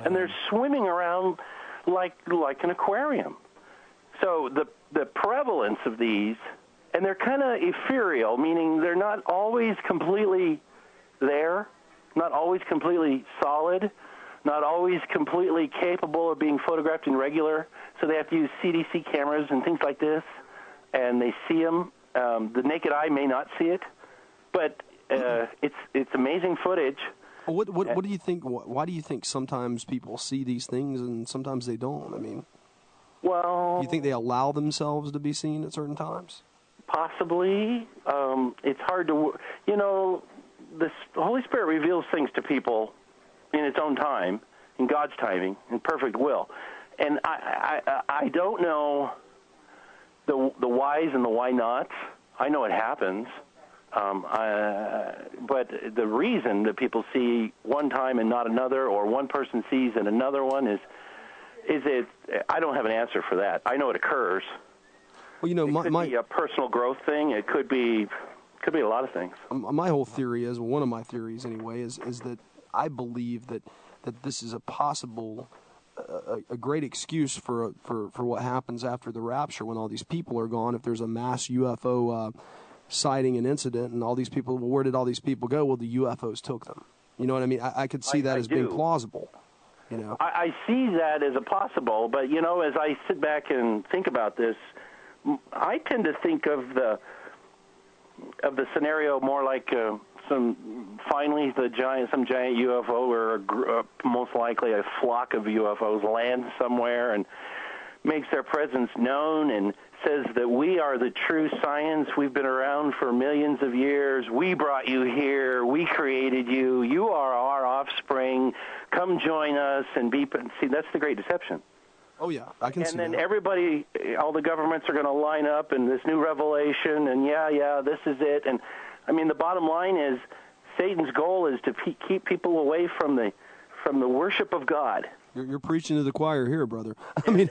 And they're swimming around like an aquarium. So the prevalence of these, and they're kind of ethereal, meaning they're not always completely there, not always completely solid, not always completely capable of being photographed in regular. So they have to use CDC cameras and things like this, and they see them. The naked eye may not see it, but it's amazing footage. What do you think? Why do you think sometimes people see these things and sometimes they don't? I mean, well, Do you think they allow themselves to be seen at certain times? Possibly. It's hard to, the Holy Spirit reveals things to people in its own time, in God's timing, in perfect will. And I don't know the whys and the why nots. I know it happens. But the reason that people see one time and not another, or one person sees and another one is it? I don't have an answer for that. I know it occurs. Well, it could be a personal growth thing. It could be a lot of things. My whole theory is, one of my theories anyway, is that I believe that this is a possible, a great excuse for what happens after the rapture when all these people are gone. If there's a mass UFO sighting and incident, and all these people, well, where did all these people go? Well, the UFOs took them. You know what I mean? I could see that as being plausible. I see that as a possible, but as I sit back and think about this, I tend to think of the scenario more like some giant UFO, or most likely a flock of UFOs lands somewhere and makes their presence known and says that we are the true science. We've been around for millions of years. We brought you here. We created you. You are our offspring. Come join us and see, that's the great deception. Oh, yeah, I can see that. And then everybody, all the governments are going to line up in this new revelation, and this is it. And, the bottom line is Satan's goal is to keep people away from the worship of God. You're preaching to the choir here, brother. And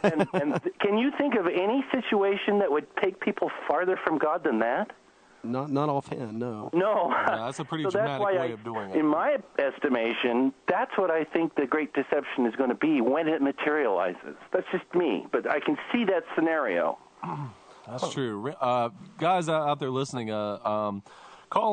can you think of any situation that would take people farther from God than that? Not offhand, no. No. Yeah, that's a pretty dramatic way of doing it. In my estimation, that's what I think the great deception is going to be when it materializes. That's just me, but I can see that scenario. That's true. Guys out there listening, call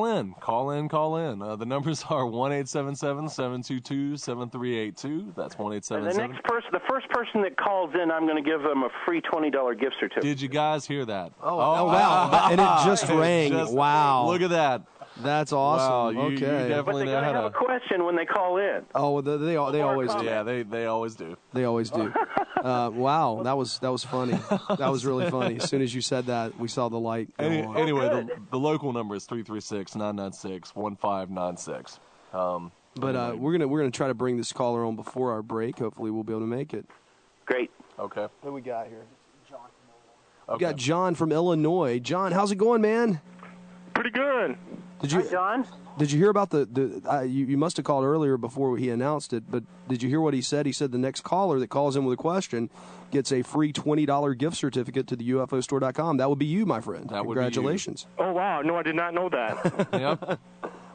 in. The numbers are 1-877-722-7382. That's 1-877. The first person that calls in, I'm going to give them a free $20 gift certificate. Did you guys hear that? Oh wow. And it just rang. Wow. Look at that. That's awesome. Wow, you definitely but they got to have a question when they call in. Oh, they always do. Yeah, they always do. They always do. Wow, that was funny. That was really funny. As soon as you said that, we saw the light go on. Anyway, the local number is 336-996-1596. But we're gonna try to bring this caller on before our break. Hopefully, we'll be able to make it. Great. Okay. Who we got here? John from Illinois. We got John from Illinois. John, how's it going, man? Pretty good. Hi, John. Did you hear about you must have called earlier before he announced it, but did you hear what he said? He said the next caller that calls in with a question gets a free $20 gift certificate to the UFOstore.com. That would be you, my friend. Congratulations. Oh, wow. No, I did not know that. Yep.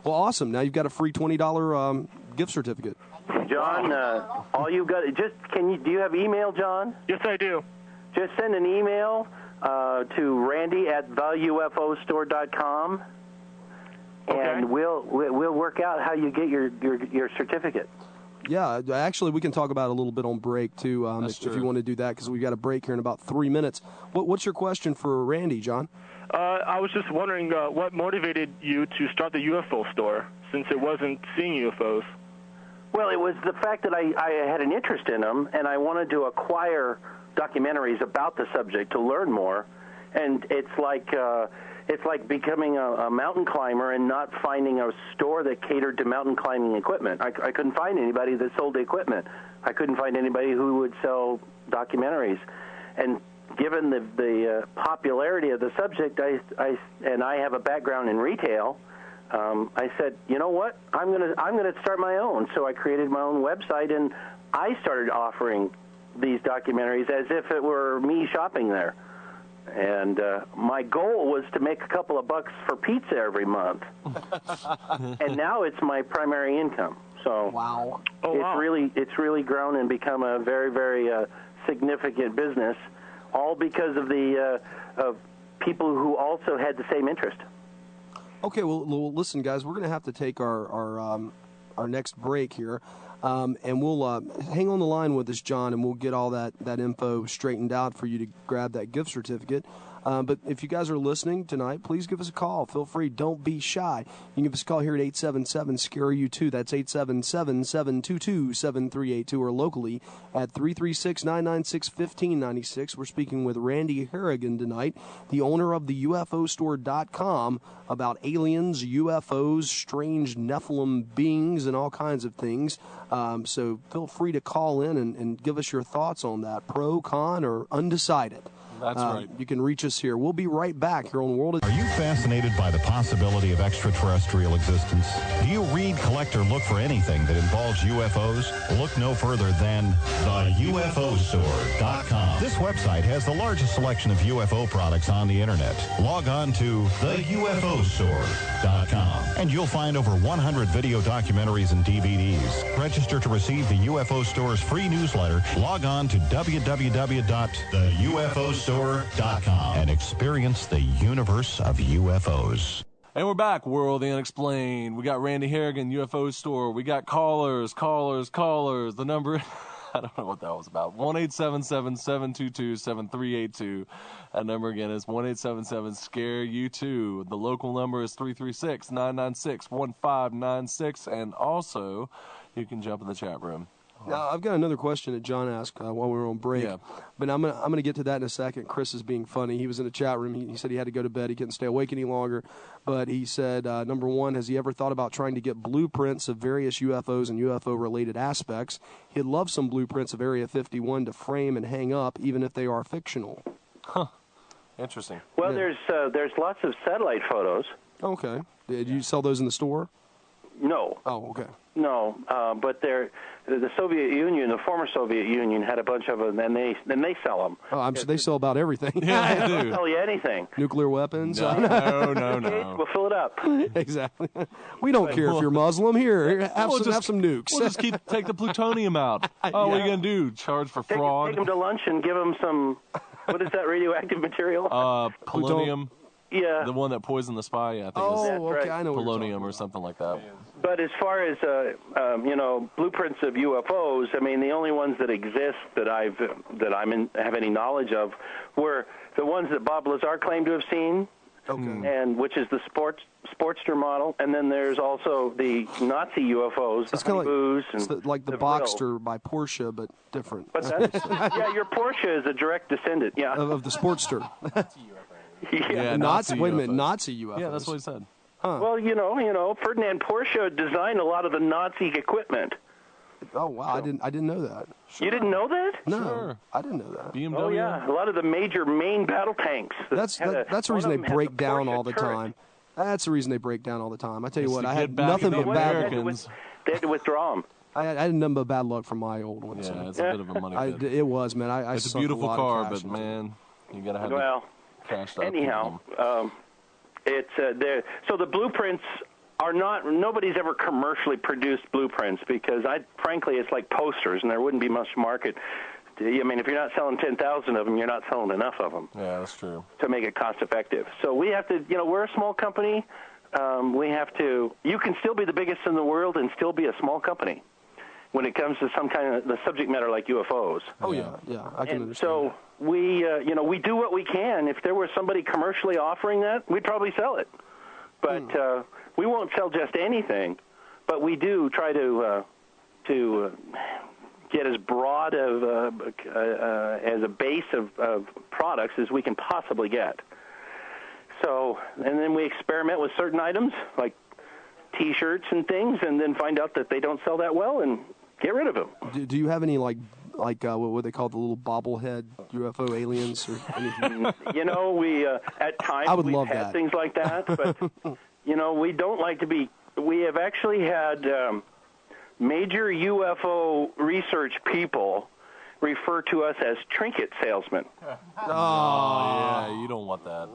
Well, awesome. Now you've got a free $20 gift certificate. John, all you've got, do you have email, John? Yes, I do. Just send an email to randy@theufostore.com. And we'll work out how you get your certificate. Yeah, actually, we can talk about it a little bit on break, too, if you want to do that, because we've got a break here in about 3 minutes. What's your question for Randy, John? I was just wondering what motivated you to start the UFO store, since it wasn't seeing UFOs? Well, it was the fact that I had an interest in them, and I wanted to acquire documentaries about the subject to learn more. And it's like becoming a mountain climber and not finding a store that catered to mountain climbing equipment. I couldn't find anybody that sold the equipment. I couldn't find anybody who would sell documentaries. And given the popularity of the subject, I have a background in retail. I said, you know what? I'm gonna start my own. So I created my own website, and I started offering these documentaries as if it were me shopping there. And my goal was to make a couple of bucks for pizza every month. And now it's my primary income. So wow. It's really grown and become a very, very significant business, all because of the of people who also had the same interest. Okay, well, listen, guys, we're going to have to take our next break here. And we'll hang on the line with us, John, and we'll get all that info straightened out for you to grab that gift certificate. But if you guys are listening tonight, please give us a call. Feel free. Don't be shy. You can give us a call here at 877-SCARE-U2. That's 877-722-7382, or locally at 336-996-1596. We're speaking with Randy Haragan tonight, the owner of the UFOstore.com, about aliens, UFOs, strange Nephilim beings, and all kinds of things. So feel free to call in and give us your thoughts on that, pro, con, or undecided. That's right. You can reach us here. We'll be right back here on World. Are you fascinated by the possibility of extraterrestrial existence? Do you read, collect, or look for anything that involves UFOs? Look no further than the UFOstore.com. This website has the largest selection of UFO products on the internet. Log on to the UFOstore.com, and you'll find over 100 video documentaries and DVDs. Register to receive the UFO Store's free newsletter. Log on to www.theufostore.com and experience the universe of UFOs. And we're back, World the Unexplained. We got Randy Haragan, UFO Store. We got callers. The number, I don't know what that was about. 1-877-722-7382. That number again is 1-877-SCARE-U2. The local number is 336-996-1596. And also, you can jump in the chat room. Now, I've got another question that John asked while we were on break, but I'm gonna get to that in a second. Chris is being funny. He was in the chat room. He said he had to go to bed. He couldn't stay awake any longer. But he said, number one, has he ever thought about trying to get blueprints of various UFOs and UFO-related aspects? He'd love some blueprints of Area 51 to frame and hang up, even if they are fictional. Huh. Interesting. Well, there's lots of satellite photos. Okay. Did you sell those in the store? No. Oh, okay. No, but the Soviet Union, the former Soviet Union, had a bunch of them, and they sell them. Oh, I'm sure they sell about everything. Yeah, they do. They'll sell you anything. Nuclear weapons? No. We'll fill it up. Exactly. We don't care if you're Muslim. Here, have some nukes. We'll just take the plutonium out. Oh, what are you going to do? Charge for fraud? Take them to lunch and give them some, what is that radioactive material? Polonium. Yeah. The one that poisoned the spy, I think. Okay, I know what polonium or something like that. But as far as blueprints of UFOs, I mean, the only ones that exist that have any knowledge of were the ones that Bob Lazar claimed to have seen, and which is the Sportster model, and then there's also the Nazi UFOs, it's the Honeyboos, like the Boxster by Porsche, but different. But yeah, your Porsche is a direct descendant, of the Sportster. Yeah, Nazi. Wait a minute, Nazi UFOs. Yeah, that's what he said. Huh. Well, you know, Ferdinand Porsche designed a lot of the Nazi equipment. Oh wow, I didn't know that. Sure. You didn't know that? No, I didn't know that. BMW. Oh yeah, a lot of the major main battle tanks. That's the reason they break down all the time. That's the reason they break down all the time. I tell you what, I had nothing but bad luck. They had to withdraw them. I had nothing but bad luck from my old ones. Yeah, it's a bit of a money pit. It was, man. It's a beautiful car, but man, you gotta have cash. Anyhow, it's there. So the blueprints are not. Nobody's ever commercially produced blueprints because, frankly, it's like posters, and there wouldn't be much market. I mean, if you're not selling 10,000 of them, you're not selling enough of them. Yeah, that's true. To make it cost effective. So we have to. We're a small company. We have to. You can still be the biggest in the world and still be a small company when it comes to some kind of the subject matter like UFOs. Oh yeah, I can understand. So we do what we can. If there was somebody commercially offering that, we'd probably sell it. But we won't sell just anything. But we do try to get as broad of as a base of products as we can possibly get. So, and then we experiment with certain items like T-shirts and things, and then find out that they don't sell that well and get rid of them. Do you have any like what they call the little bobblehead UFO aliens or anything? We at times we've had things like that, but we don't like to be. We have actually had major UFO research people refer to us as trinket salesmen. Yeah, you don't want that.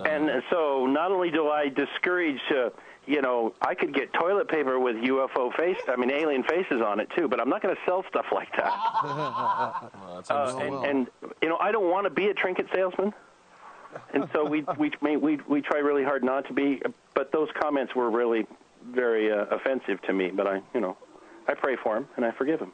And so not only do I discourage, I could get toilet paper with alien faces on it too, but I'm not going to sell stuff like that. That's understandable. And I don't want to be a trinket salesman. And so we try really hard not to be, but those comments were really very offensive to me, but I pray for him and I forgive him.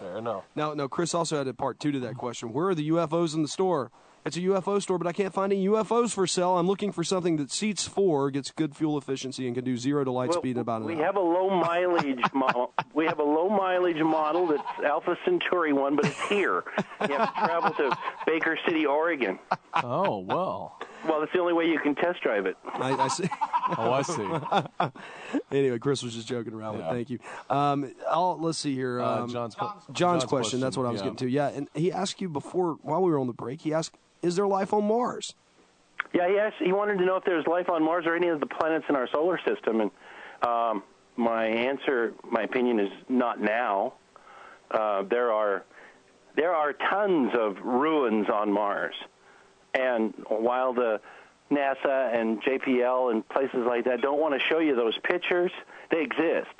Fair enough. Now, Chris also had a part 2 to that question. Where are the UFOs in the store? It's a UFO store, but I can't find any UFOs for sale. I'm looking for something that seats 4, gets good fuel efficiency, and can do 0 to light speed in about an hour. We have a low mileage model. We have a low mileage model that's Alpha Centauri 1, but it's here. You have to travel to Baker City, Oregon. Oh, well. Well, that's the only way you can test drive it. I see. Oh, I see. Anyway, Chris was just joking around, but thank you. Let's see here. John's question. That's what I was getting to. Yeah, and he asked you before, while we were on the break, he asked, is there life on Mars? Yeah, he wanted to know if there's life on Mars or any of the planets in our solar system. And my opinion is not now. There are tons of ruins on Mars. And while the NASA and JPL and places like that don't want to show you those pictures, they exist.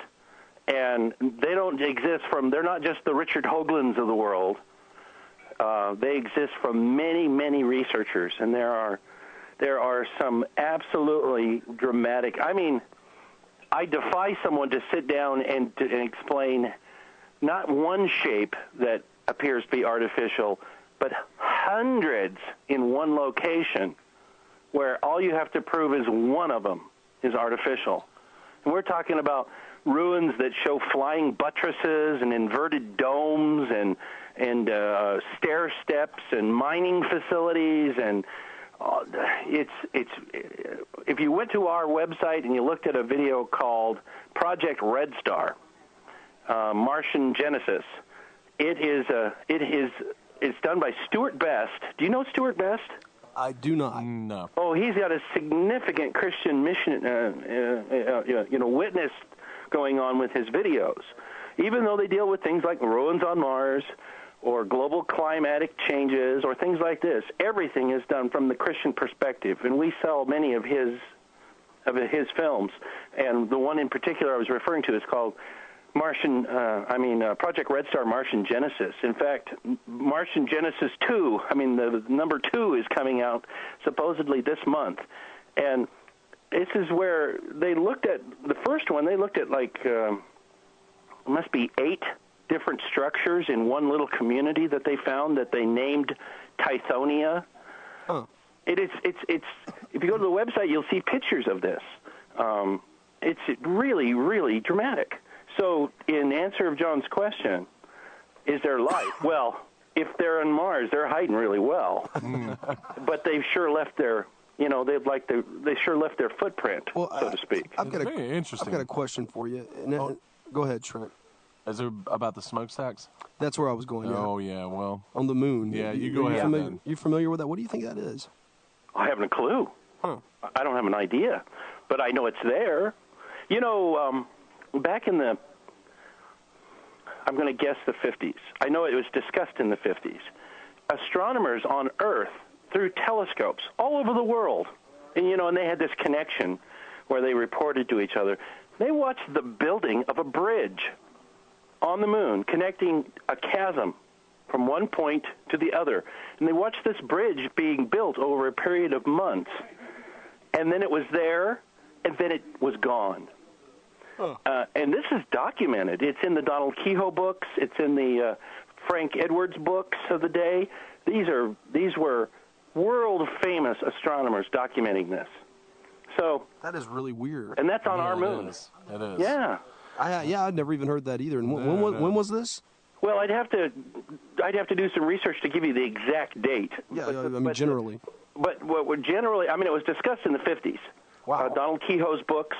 And they don't exist they're not just the Richard Hoaglands of the world. They exist from many, many researchers. And there are some absolutely dramatic, I defy someone to sit down and explain not one shape that appears to be artificial, but hundreds in one location where all you have to prove is one of them is artificial. And we're talking about ruins that show flying buttresses and inverted domes and stair steps and mining facilities. And if you went to our website and you looked at a video called Project Red Star, Martian Genesis, it's done by Stuart Best. Do you know Stuart Best? I do not. No. Oh, he's got a significant Christian mission, witness going on with his videos. Even though they deal with things like ruins on Mars or global climatic changes or things like this, everything is done from the Christian perspective, and we sell many of his films. And the one in particular I was referring to is called Project Red Star Martian Genesis. In fact, Martian Genesis 2, the number 2 is coming out supposedly this month. And this is where they looked at, the first one, they looked at it must be 8 different structures in one little community that they found that they named Tithonia. Huh. It's if you go to the website, you'll see pictures of this. It's really, really dramatic. So, in answer of John's question, is there life? Well, if they're on Mars, they're hiding really well. But they've sure left their, they sure left their footprint, so to speak. I've got a question for you. Go ahead, Trent. Is it about the smokestacks? That's where I was going. Yeah. Oh yeah, well, on the moon. Yeah, you go ahead. You familiar with that? What do you think that is? I haven't a clue. Huh. I don't have an idea, but I know it's there. Back in the, I'm going to guess the 50s. I know it was discussed in the 50s. Astronomers on Earth, through telescopes all over the world, and they had this connection where they reported to each other. They watched the building of a bridge on the moon, connecting a chasm from one point to the other. And they watched this bridge being built over a period of months. And then it was there, and then it was gone. Huh. And this is documented. It's in the Donald Kehoe books. It's in the Frank Edwards books of the day. These were world-famous astronomers documenting this. So that is really weird. And that's on our moon. It is. Yeah. I'd never even heard that either. And when was this? Well, I'd have to do some research to give you the exact date. Yeah, generally. But generally, it was discussed in the 50s. Wow. Donald Kehoe's books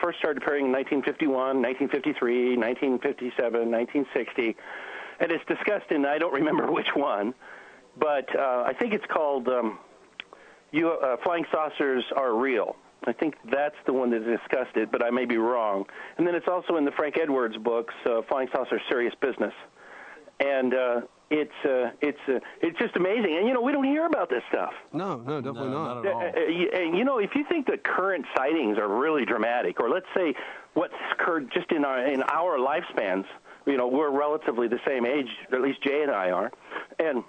first started appearing in 1951, 1953, 1957, 1960, and it's discussed in, I don't remember which one, but I think it's called Flying Saucers Are Real. I think that's the one that discussed it, but I may be wrong. And then it's also in the Frank Edwards books, Flying Saucer Serious Business. And it's just amazing. And, we don't hear about this stuff. No, definitely not. Not at all. If you think that current sightings are really dramatic, or let's say what's occurred just in our lifespans, we're relatively the same age, at least Jay and I are, and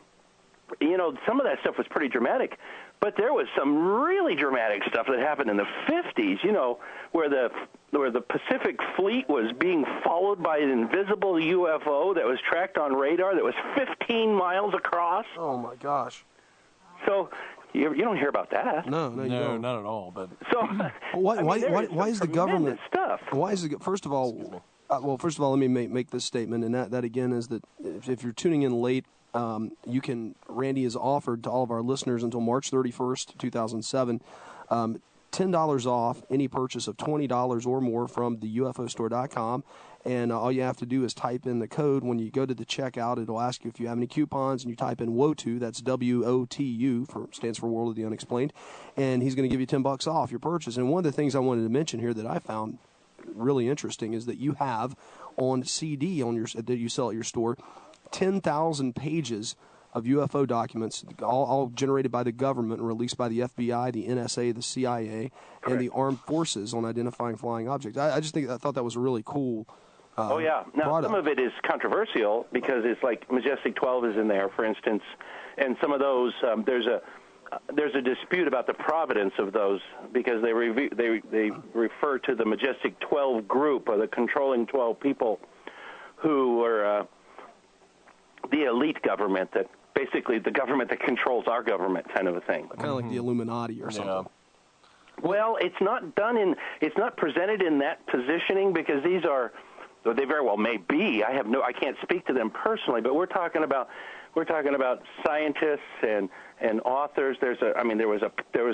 some of that stuff was pretty dramatic, but there was some really dramatic stuff that happened in the 50s, where the Pacific Fleet was being followed by an invisible UFO that was tracked on radar that was 15 miles across. Oh, my gosh. So you don't hear about that. No, you don't. Not at all. But so why is the government stuff? Why is the first of all? First of all, let me make this statement, and that again is that if you're tuning in late, Randy has offered to all of our listeners until March 31st, 2007, $10 off any purchase of $20 or more from the UFOstore.com. And all you have to do is type in the code. When you go to the checkout, it'll ask you if you have any coupons, and you type in WOTU, that's WOTU, stands for World of the Unexplained, and he's going to give you $10 off your purchase. And one of the things I wanted to mention here that I found really interesting is that you have on CD that you sell at your store 10,000 pages of UFO documents, all generated by the government and released by the FBI, the NSA, the CIA, and the armed forces on identifying flying objects. I thought that was a really cool Oh, yeah. Now, product. some of it is controversial because it's like Majestic 12 is in there, for instance, and some of those, there's a dispute about the provenance of those because they refer to the Majestic 12 group, or the controlling 12 people who are the elite government, that basically the government that controls our government, kind of a thing. Kind of like the Illuminati or something. Yeah. Well, it's not presented in that positioning because they very well may be. I can't speak to them personally, but we're talking about scientists and authors. There was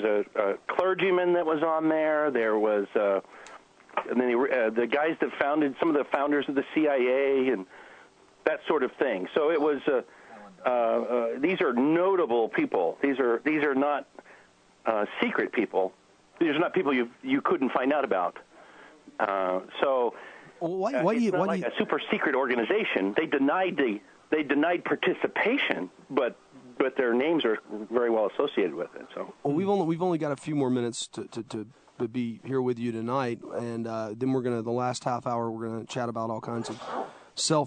a clergyman that was on there. There was and then the guys that founded, some of the founders of the CIA and that sort of thing. So it was these are notable people. These are not secret people. These are not people you couldn't find out about. It's not like a super secret organization. They denied participation, but their names are very well associated with it. So we've only got a few more minutes to be here with you tonight, and then the last half hour we're gonna chat about all kinds of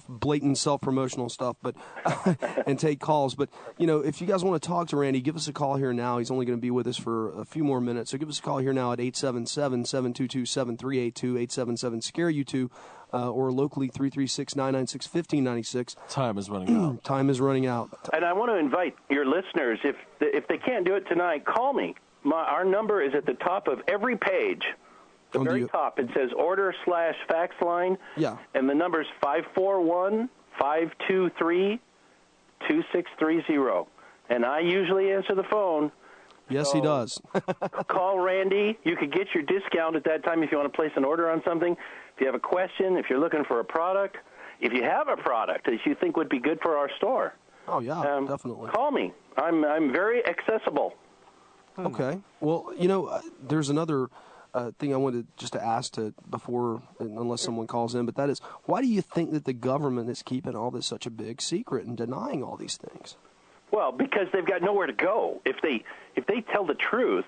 blatant self-promotional stuff, but and take calls. But if you guys want to talk to Randy, give us a call here now. He's only going to be with us for a few more minutes, so give us a call here now at 877-722-7382, 877-SCARE-U2, or locally 336-996-1596. Time is running out. Time is running out. And I want to invite your listeners, if they can't do it tonight, call me. Our number is at the top of every page. The very top, it says order/fax line. Yeah. And the number is 541-523-2630. And I usually answer the phone. Yes, he does. Call Randy. You could get your discount at that time if you want to place an order on something. If you have a question, if you're looking for a product, if you have a product that you think would be good for our store. Oh, yeah, definitely. Call me. I'm very accessible. Okay. Well, there's another thing I wanted just to ask before, unless someone calls in, but that is, why do you think that the government is keeping all this such a big secret and denying all these things? Well, because they've got nowhere to go. If they tell the truth,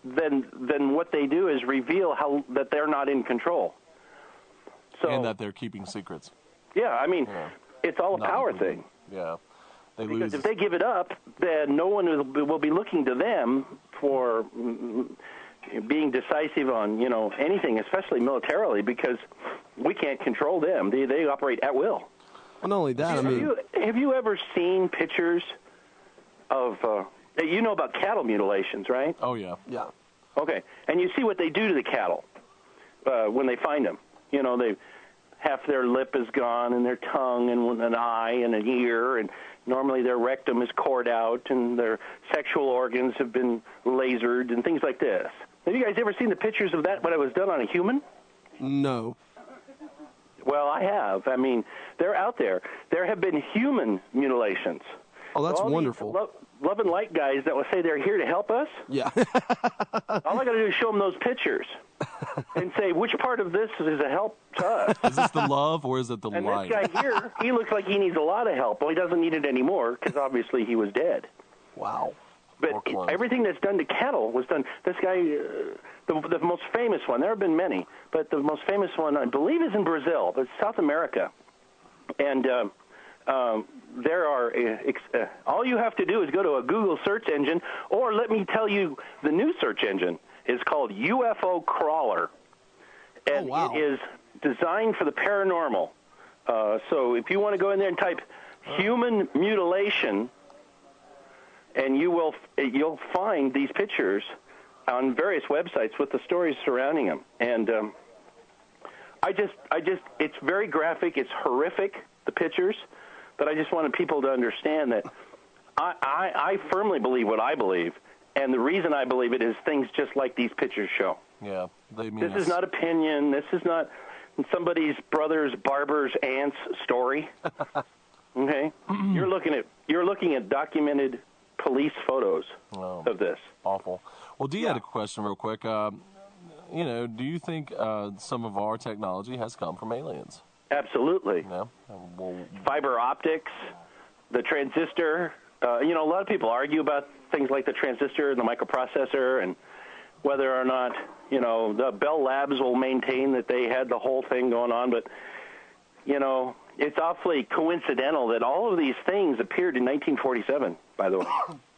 then what they do is reveal that they're not in control. So, and that they're keeping secrets. Yeah, it's all a power thing. Yeah. Because if they give it up, then no one will be looking to them for being decisive on, anything, especially militarily, because we can't control them. They operate at will. Well, not only that, have you ever seen pictures of, about cattle mutilations, right? Oh, yeah. Yeah. Okay. And you see what they do to the cattle when they find them. Half their lip is gone, and their tongue, and an eye, and an ear, and normally their rectum is cored out, and their sexual organs have been lasered, and things like this. Have you guys ever seen the pictures of that when it was done on a human? No. Well, I have. They're out there. There have been human mutilations. Oh, that's wonderful. Love and light guys that will say they're here to help us. Yeah. All I got to do is show them those pictures and say, which part of this is a help to us? Is this the love or is it the light? And this guy here, he looks like he needs a lot of help. Well, he doesn't need it anymore because obviously he was dead. Wow. But everything that's done to cattle was done. This guy, the most famous one, there have been many, but the most famous one, I believe, is in Brazil, but South America. And there are all you have to do is go to a Google search engine, or let me tell you, the new search engine is called UFO Crawler, and it is designed for the paranormal. So if you want to go in there and type human mutilation, and you'll find these pictures on various websites with the stories surrounding them. And it's very graphic. It's horrific, the pictures. But I just wanted people to understand that I firmly believe what I believe. And the reason I believe it is things just like these pictures show. Yeah. This is not opinion. This is not somebody's brother's, barber's, aunt's story. Okay? You're looking at documented police photos of this. Awful. Well, Dee had a question real quick. Do you think some of our technology has come from aliens? Absolutely. Yeah. Fiber optics, the transistor. A lot of people argue about things like the transistor and the microprocessor and whether or not, the Bell Labs will maintain that they had the whole thing going on. But, it's awfully coincidental that all of these things appeared in 1947, by the way.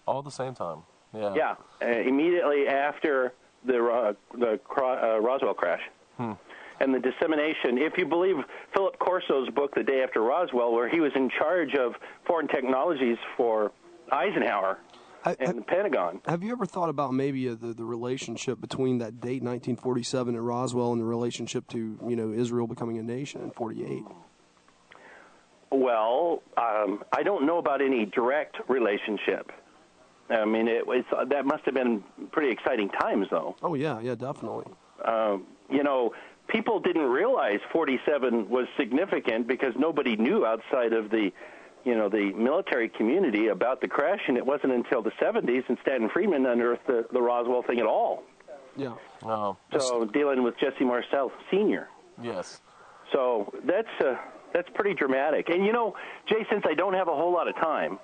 All at the same time. Yeah. Yeah, immediately after the Roswell crash. And the dissemination, if you believe Philip Corso's book, The Day After Roswell, where he was in charge of foreign technologies for Eisenhower and the Pentagon. Have you ever thought about maybe the relationship between that date, 1947, at Roswell, and the relationship to, Israel becoming a nation in 48? Well, I don't know about any direct relationship. I mean, that must have been pretty exciting times, though. Oh, yeah, definitely. People didn't realize 47 was significant because nobody knew outside of the military community about the crash, and it wasn't until the 70s and Stanton Friedman unearthed the Roswell thing at all. Yeah. So dealing with Jesse Marcel Sr. Yes. So that's pretty dramatic. And, Jay, since I don't have a whole lot of time,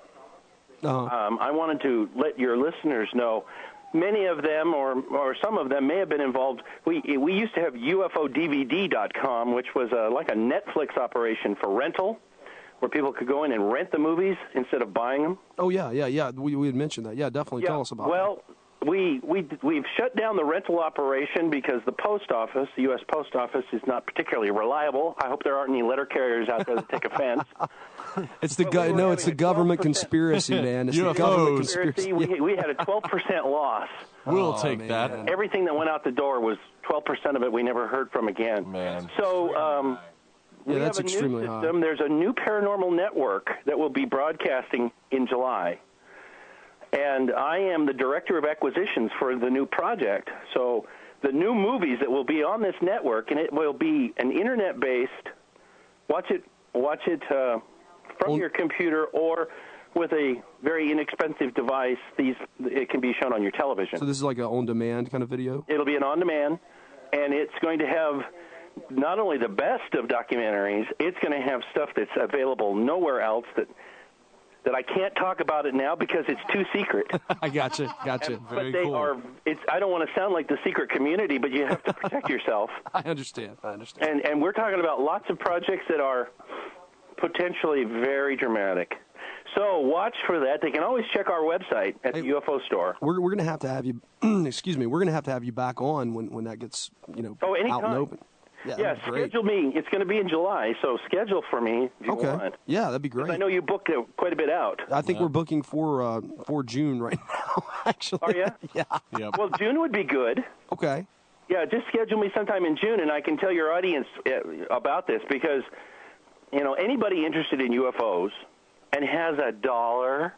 I wanted to let your listeners know many of them or some of them may have been involved. We used to have UFODVD.com, which was like a Netflix operation for rental, where people could go in and rent the movies instead of buying them. Oh, yeah. We had mentioned that. Yeah, definitely. Yeah. Tell us about that. Well, we've shut down the rental operation because the post office, the U.S. Post Office, is not particularly reliable. I hope there aren't any letter carriers out there that take offense. It's the government conspiracy, man. It's UFOs. The government conspiracy. We had a 12% loss. We'll take that. Everything that went out the door was 12% of it we never heard from again. Man. So we have a new system. High. There's a new paranormal network that will be broadcasting in July. And I am the director of acquisitions for the new project. So the new movies that will be on this network, and it will be an internet-based, watch it from your computer or with a very inexpensive device. It can be shown on your television. So this is like an on-demand kind of video? It'll be an on-demand, and it's going to have not only the best of documentaries, it's going to have stuff that's available nowhere else that I can't talk about it now because it's too secret. I gotcha. But they are. I don't want to sound like the secret community, but you have to protect yourself. I understand. And we're talking about lots of projects that are potentially very dramatic. So watch for that. They can always check our website at the UFO store. We're going to have to have you. Excuse me. We're going to have you back on when that gets anytime. out and open. Yeah, schedule me. It's going to be in July, so schedule for me if you want. Yeah, that'd be great. I know you booked quite a bit out. I think we're booking for June right now, actually. Are you? Yeah. Yep. Well, June would be good. Okay. Yeah, just schedule me sometime in June, and I can tell your audience about this because, anybody interested in UFOs and has $1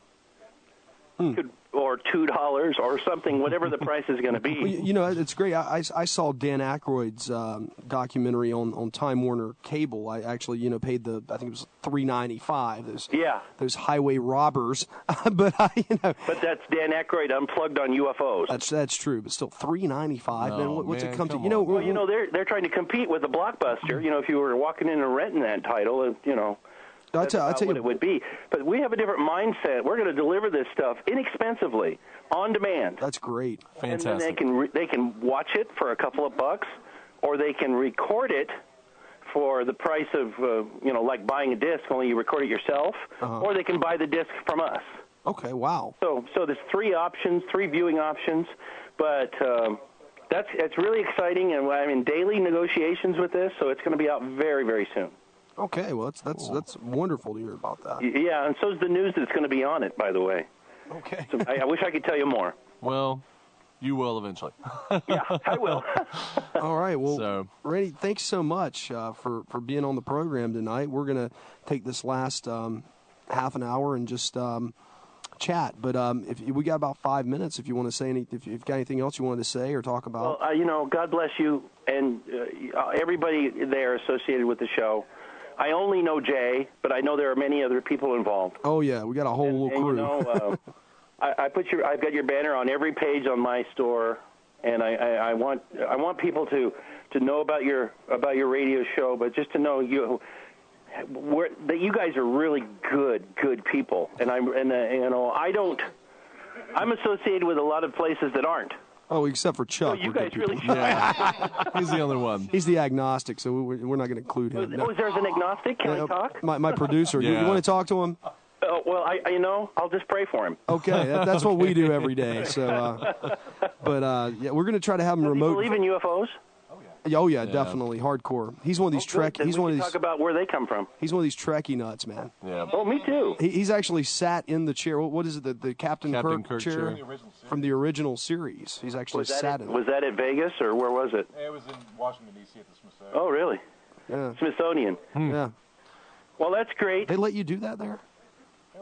or $2 or something, whatever the price is going to be. Well, it's great. I saw Dan Aykroyd's documentary on Time Warner Cable. I actually, paid I think it was $3.95. Those highway robbers. But But that's Dan Aykroyd unplugged on UFOs. That's true. But still, $3.95. Man, what's it come to? Well, they're trying to compete with the Blockbuster. If you were walking in and renting that title, That's what it would be. But we have a different mindset. We're going to deliver this stuff inexpensively, on demand. That's great. Fantastic. And then they can watch it for a couple of bucks, or they can record it for the price of, like buying a disc, only you record it yourself, or they can buy the disc from us. Okay, wow. So there's three viewing options, but it's really exciting, and I'm in daily negotiations with this, so it's going to be out very, very soon. Okay, well, that's wonderful to hear about that. Yeah, and so's the news that's going to be on it, by the way. Okay. So I wish I could tell you more. Well, you will eventually. Yeah, I will. All right, well, Randy, thanks so much for being on the program tonight. We're going to take this last half an hour and just chat, but if we got about 5 minutes, if you want to say anything, if you've got anything else you wanted to say or talk about. Well, God bless you and everybody there associated with the show. I only know Jay, but I know there are many other people involved. Oh yeah, we got a whole little crew. I've got your banner on every page on my store, and I want people to know about your radio show, but just to know that you guys are really good people, and I'm associated with a lot of places that aren't. Oh, except for Chuck. So you guys really should. Yeah. He's the only one. He's the agnostic, so we're not going to include him. Oh, there's an agnostic? Can I talk? My producer. Yeah. You want to talk to him? Well, I'll just pray for him. Okay, that's what we do every day. So, yeah, we're going to try to have him remote. Do you believe in UFOs? Oh yeah, definitely hardcore. He's one of these Trek. He's one of these. Talk about where they come from. He's one of these Trekkie nuts, man. Yeah. Oh, me too. He's actually sat in the chair. What is it? The Captain Kirk chair chair from the original series. He's actually sat in it. Was that at Vegas or where was it? It was in Washington D.C. at the Smithsonian. Oh, really? Yeah. Smithsonian. Yeah. Well, that's great. They let you do that there?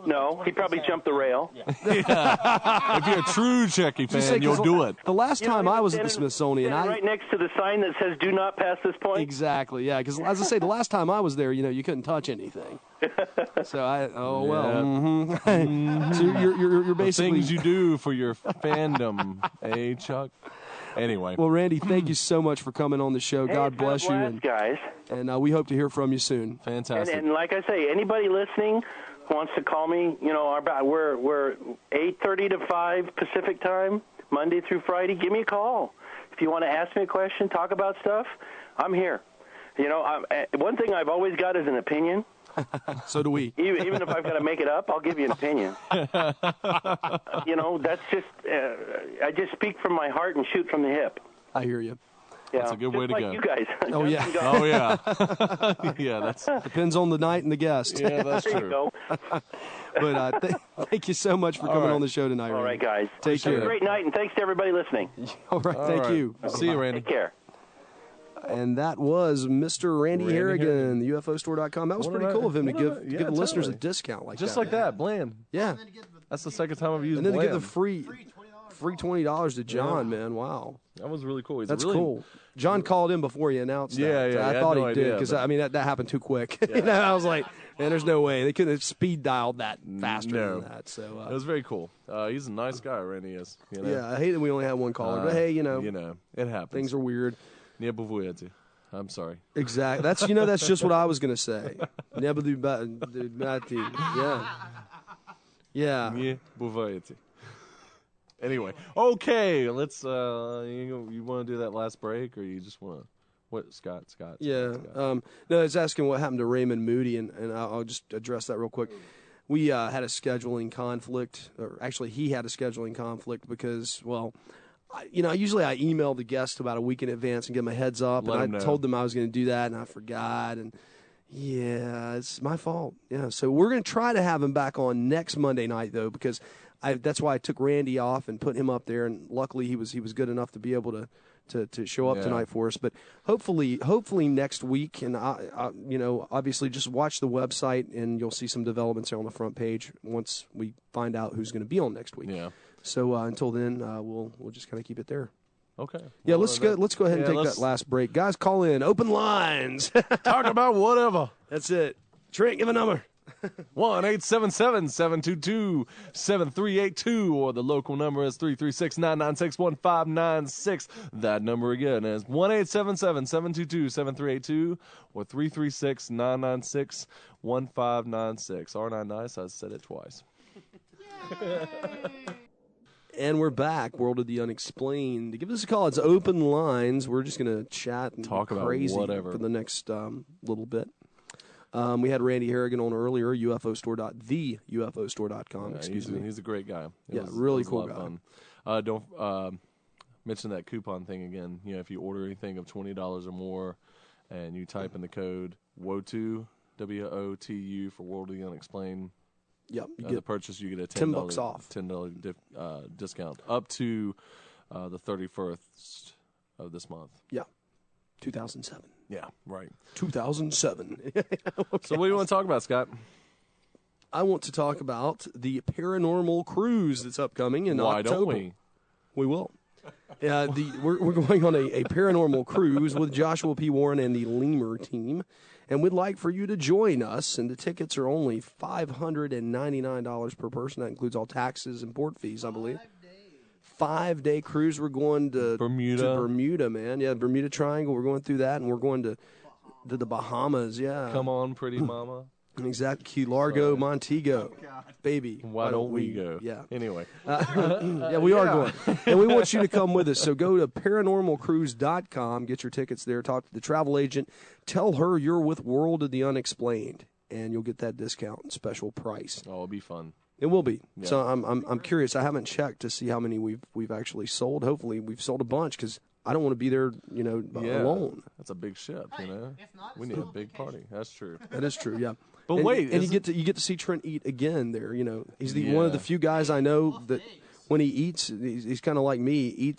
No, he probably jumped the rail. Yeah. If you're a true Trekkie fan, you'll do it. The last time I was at the Smithsonian, right next to the sign that says "Do not pass this point." Exactly, yeah. Because as I say, the last time I was there, you couldn't touch anything. So so you're basically the things you do for your fandom, eh, Chuck? Anyway. Well, Randy, thank you so much for coming on the show. God bless you, and guys. And we hope to hear from you soon. Fantastic. And like I say, anybody listening who wants to call me, we're 8:30 to 5 Pacific time, Monday through Friday. Give me a call. If you want to ask me a question, talk about stuff, I'm here. One thing I've always got is an opinion. So do we. Even if I've got to make it up, I'll give you an opinion. That's just, I just speak from my heart and shoot from the hip. I hear you. Yeah, that's a good way to go. You guys. Oh yeah. Oh yeah. Yeah, that's depends on the night and the guest. Yeah, that's there true. You go. But thank you so much for coming on the show tonight. All right, guys. Take care. Have a great night, and thanks to everybody listening. All right, thank you. See you, Randy. Take care. And that was Mr. Randy Haragan, the UFOstore.com. That was pretty cool of him to give the listeners a discount like just that. like that, blam. Yeah. That's the second time I've used And then blam. to give the free $20 to John, man. Wow. That was really cool. That's cool. John called in before he announced that. Yeah, I thought he did because that happened too quick. Yeah. I was like, man, there's no way they could have speed dialed that faster than that. So it was very cool. He's a nice guy, Randy is. Yeah, I hate that we only had one caller, but hey, it happens. Things are weird. Nie buvujete. I'm sorry. Exactly. That's just what I was gonna say. Yeah. Yeah. Nie buvujete. Anyway, okay, let's. You want to do that last break, or you just want to? What, Scott? Yeah. No, it's asking what happened to Raymond Moody, and I'll just address that real quick. We had a scheduling conflict, or actually, he had a scheduling conflict because, well, usually I email the guests about a week in advance and give them a heads up, and I told them I was going to do that, and I forgot, and yeah, it's my fault. Yeah, so we're going to try to have him back on next Monday night, though, because that's why I took Randy off and put him up there, and luckily he was good enough to be able to show up tonight for us. But hopefully next week, and obviously just watch the website, and you'll see some developments there on the front page once we find out who's going to be on next week. Yeah. So until then, we'll just kind of keep it there. Okay. Yeah, let's go ahead and take that last break. Guys, call in. Open lines. Talk about whatever. That's it. Trent, give a number. 1-877-722-7382, or the local number is 336-996-1596. That number again is 1-877-722-7382 or 336-996-1596. Aren't I nice? I said it twice. And we're back, World of the Unexplained. Give us a call. It's open lines. We're just going to chat and talk about crazy whatever for the next little bit. We had Randy Haragan on earlier, theufostore.com. Yeah, excuse me. He's a great guy. Really cool guy. Fun. Don't mention that coupon thing again. If you order anything of $20 or more, and you type in the code WOTU, WOTU for World of the Unexplained. Yep. You get the purchase, you get a $10 off. $10 discount up to the 31st of this month. Yeah. 2007. Yeah, right. 2007. Okay. So what do you want to talk about, Scott? I want to talk about the Paranormal Cruise that's upcoming in October. Why don't we? We will. We're going on a paranormal cruise with Joshua P. Warren and the Lemur team, and we'd like for you to join us. And the tickets are only $599 per person. That includes all taxes and port fees, I believe. 5-day cruise. We're going to Bermuda, man. Yeah, Bermuda Triangle. We're going through that, and we're going to the Bahamas. Yeah. Come on, pretty mama. Exactly. Key Largo, Montego. Baby. Why don't we go? Yeah. Anyway. Yeah, we are going. And we want you to come with us. So go to paranormalcruise.com, get your tickets there, talk to the travel agent, tell her you're with World of the Unexplained, and you'll get that discount and special price. Oh, it'll be fun. It will be. Yeah. So I'm curious. I haven't checked to see how many we've actually sold. Hopefully we've sold a bunch because I don't want to be there, alone. That's a big ship, We need a big party. That's true. That is true, yeah. But and you get to see Trent eat again there. He's one of the few guys I know that when he eats, he's kind of like me. He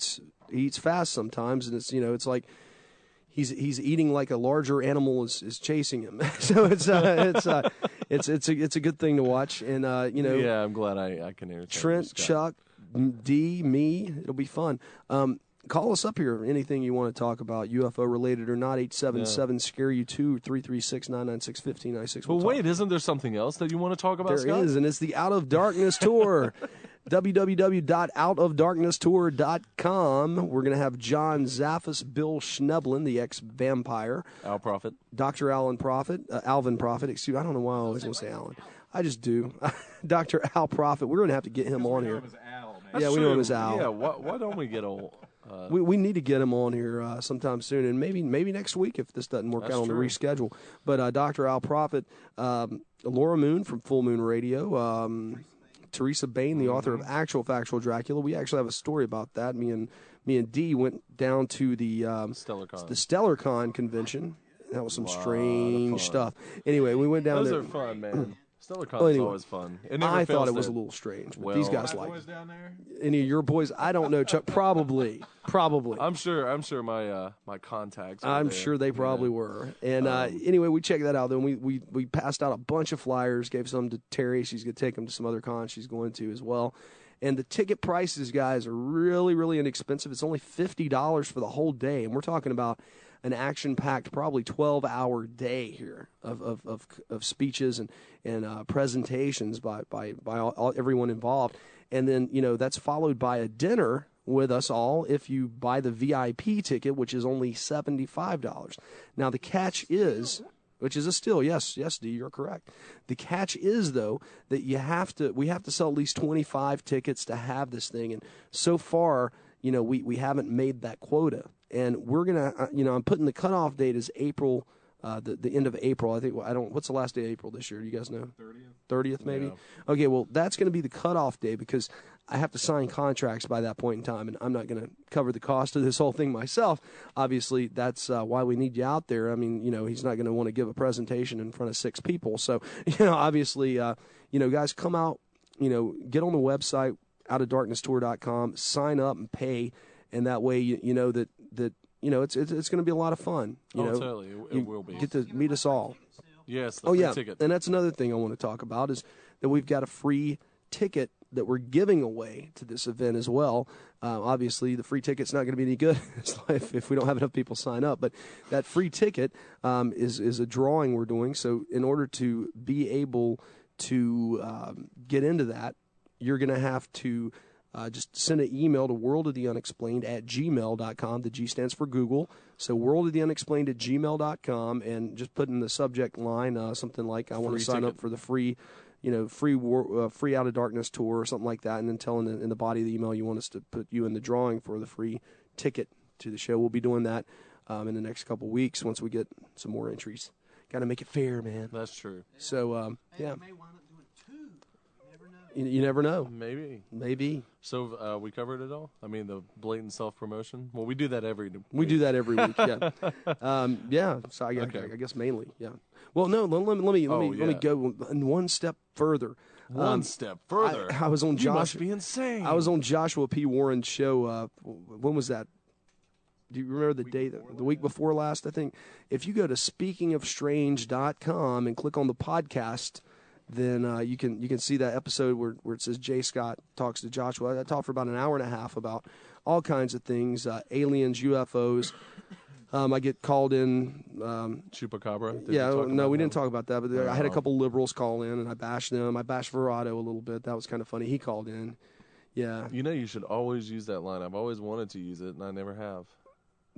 eats fast sometimes, and it's like he's eating like a larger animal is chasing him. So it's a good thing to watch. And yeah, I'm glad I can entertain Trent, Chuck, D, me. It'll be fun. Call us up here. Anything you want to talk about, UFO related or not, 877-SCARE-YOU-2, 336-996-1596. But wait, isn't there something else that you want to talk about, Scott? There is, and it's the Out of Darkness Tour. www.outofdarknesstour.com. We're going to have John Zaffis, Bill Schneblin, the ex-vampire. Al Prophet. Dr. Alvin Prophet. Excuse me, I don't know why I always want to say Alan. I just do. Dr. Al Prophet. We're going to have to get him on here. Yeah, we know him as Al. Yeah, why don't we get old? We need to get him on here sometime soon, and maybe next week if this doesn't work out on the reschedule. But Dr. Al Prophet, Laura Moon from Full Moon Radio, Teresa Bain, the author of Actual Factual Dracula. We actually have a story about that. Me and Dee went down to the StellarCon convention. That was some strange stuff. Anyway, we went down there. Those are fun, man. StellarCon is always fun. I thought it was a little strange, but these guys like it. Any of your boys? I don't know, Chuck. Probably. I'm sure my contacts. I'm sure they probably were. And anyway, we checked that out. Then we passed out a bunch of flyers, gave some to Terry. She's going to take them to some other cons she's going to as well. And the ticket prices, guys, are really, really inexpensive. It's only $50 for the whole day, and we're talking about an action-packed, probably 12-hour day here of speeches and presentations by everyone involved. And then, that's followed by a dinner with us all if you buy the VIP ticket, which is only $75. Now, the catch is, which is a steal. Yes, D, you're correct. The catch is, though, that we have to sell at least 25 tickets to have this thing. And so far, we haven't made that quota. And we're going to, I'm putting the cutoff date as April, the end of April. I think, what's the last day of April this year? Do you guys know? 30th, maybe? Yeah. Okay, well, that's going to be the cutoff day because I have to sign contracts by that point in time, and I'm not going to cover the cost of this whole thing myself. Obviously, that's why we need you out there. I mean, he's not going to want to give a presentation in front of 6 people. So, obviously, guys, come out, get on the website, outofdarknesstour.com, sign up and pay, and that way you know that it's going to be a lot of fun. Totally, it will be. Get to meet us all. Yes. Ticket. And that's another thing I want to talk about is that we've got a free ticket that we're giving away to this event as well. Obviously, the free ticket's not going to be any good if we don't have enough people sign up. But that free ticket is a drawing we're doing. So in order to be able to get into that, you're going to have to just send an email to worldoftheunexplained@gmail.com. The G stands for Google. So worldoftheunexplained@gmail.com, and just put in the subject line something like, I want to sign up for the free free Out of Darkness tour or something like that, and then telling in the body of the email you want us to put you in the drawing for the free ticket to the show. We'll be doing that in the next couple weeks once we get some more entries. Got to make it fair, man. That's true. So, yeah. You never know. Maybe. So we covered it all? I mean, the blatant self-promotion? Well, we do that every week. We do that every week, yeah. Yeah, so I guess mainly, yeah. Well, no, let me go one step further. One step further? I was on You must be insane. I was on Joshua P. Warren's show. When was that? Do you remember the day? The week before last, I think. If you go to speakingofstrange.com and click on the podcast, then you can see that episode where it says Jay Scott talks to Joshua. I talked for about an hour and a half about all kinds of things, aliens, UFOs. I get called in. Chupacabra? We didn't talk about that, but I had a couple liberals call in, and I bashed them. I bashed Verrado a little bit. That was kind of funny. He called in. Yeah. You should always use that line. I've always wanted to use it, and I never have.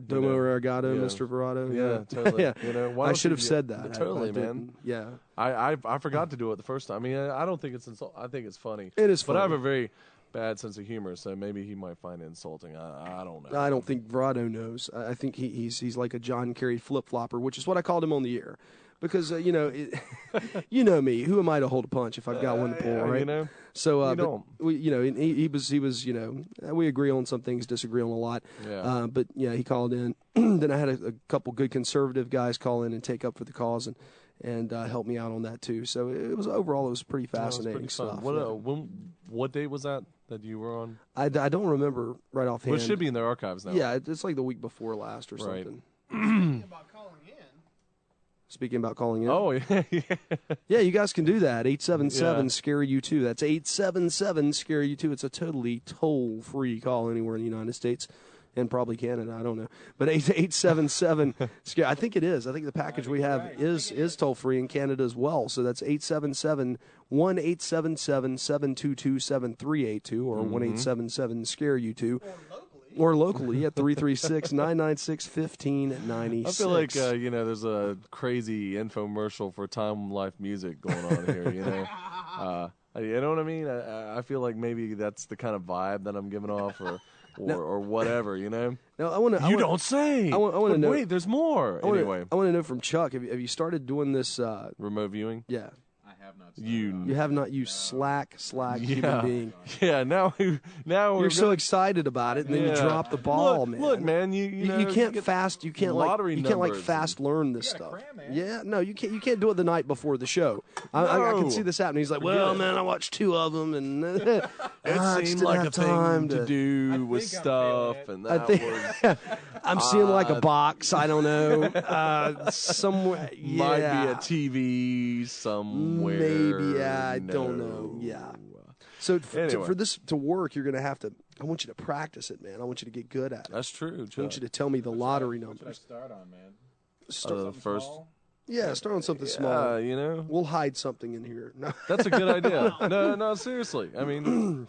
Domo Arigato, Mr. Verrado. Yeah, totally. Yeah. Why I should have said that. Totally, I man. Yeah. I forgot to do it the first time. I mean, I don't think it's insult. I think it's funny. It is funny. But I have a very bad sense of humor, so maybe he might find it insulting. I don't know. I don't think Verrado knows. I think he's like a John Kerry flip-flopper, which is what I called him on the air. Because, you know me. Who am I to hold a punch if I've got one to pull, right? So, he was, we agree on some things, disagree on a lot. Yeah. But, yeah, he called in. Then I had a couple good conservative guys call in and take up for the cause and help me out on that, too. So, it was pretty fascinating stuff. What date was that you were on? I don't remember right offhand. Well, it should be in their archives now. Yeah, it's like the week before last or something. Speaking about calling in. Oh, yeah. Yeah, you guys can do that. 877-SCARE-U2. That's 877-SCARE-U2. It's a totally toll-free call anywhere in the United States and probably Canada. I don't know. But 877-SCARE. I think it is. I think the package we have is toll-free in Canada as well. So that's 877-1-877-722-7382 or 1-877-SCARE-U2. Or locally at 336-996-1596. I feel like, there's a crazy infomercial for Time Life Music going on here, you know? You know what I mean? I feel like maybe that's the kind of vibe that I'm giving off or whatever, you know? No, don't say! I want to know. Wait, there's more! Anyway. I want to know from Chuck, have you started doing this... remote viewing? Yeah. You have not used Slack, human being. Yeah, now you're so excited about it, and then you drop the ball, man. Look, man, you can't fast. You can't fast learn this stuff. Yeah, no, you can't do it the night before the show. I can see this happening. He's like, well, man, I watched 2 of them, and it seemed like a thing to do with stuff, and that was. I'm seeing like a box. I don't know. Somewhere. Yeah. Might be a TV somewhere. Maybe. I don't know. Yeah. So for this to work, you're going to have to. I want you to practice it, man. I want you to get good at it. That's true. I want you to tell me the lottery numbers. What should I start on, man? Start first. Small? Yeah, start on something small. You know, we'll hide something in here. No. That's a good idea. No, seriously. I mean.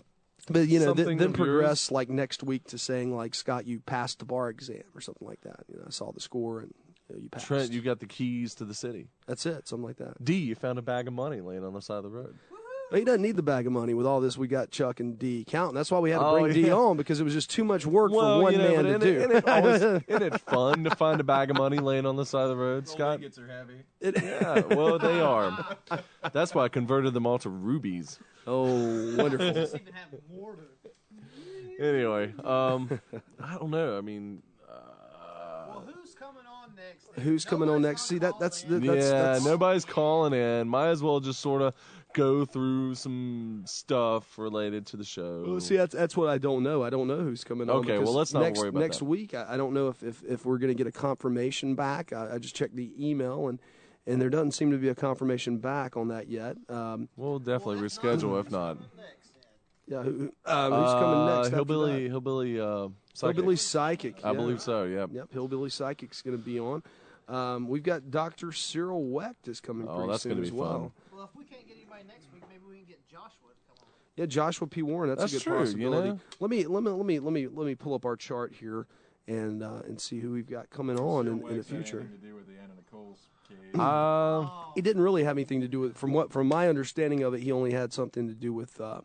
But, then progress like next week to saying, like, Scott, you passed the bar exam or something like that. I saw the score and you passed. Trent, you got the keys to the city. That's it, something like that. D, you found a bag of money laying on the side of the road. He doesn't need the bag of money with all this. We got Chuck and D counting. That's why we had to bring D on, because it was just too much work for one man to do. Isn't it fun to find a bag of money laying on the side of the road, Scott? Blankets are heavy. Yeah, well, they are. That's why I converted them all to rubies. Oh, wonderful. Anyway, I don't know. I mean, who's coming on next? Who's coming on next? See, that's nobody's calling in. Might as well just sort of go through some stuff related to the show. Well, see, that's what I don't know. I don't know who's coming on. Okay, well, let's not worry about next week. I don't know if we're going to get a confirmation back. I just checked the email and there doesn't seem to be a confirmation back on that yet. We'll definitely reschedule if not. Yeah, who's coming next? Hillbilly Psychic. Hillbilly Psychic. I believe so, yeah. Yep, Hillbilly Psychic's going to be on. We've got Dr. Cyril Wecht is coming pretty soon as well. Fun. Well, if we can't get anybody next week, maybe we can get Joshua to come on. Yeah, Joshua P. Warren. That's a good true, possibility. Let me pull up our chart here and see who we've got coming on in the future. To do with the Anna Nicole's case. It didn't really have anything to do with, from my understanding of it, he only had something to do with her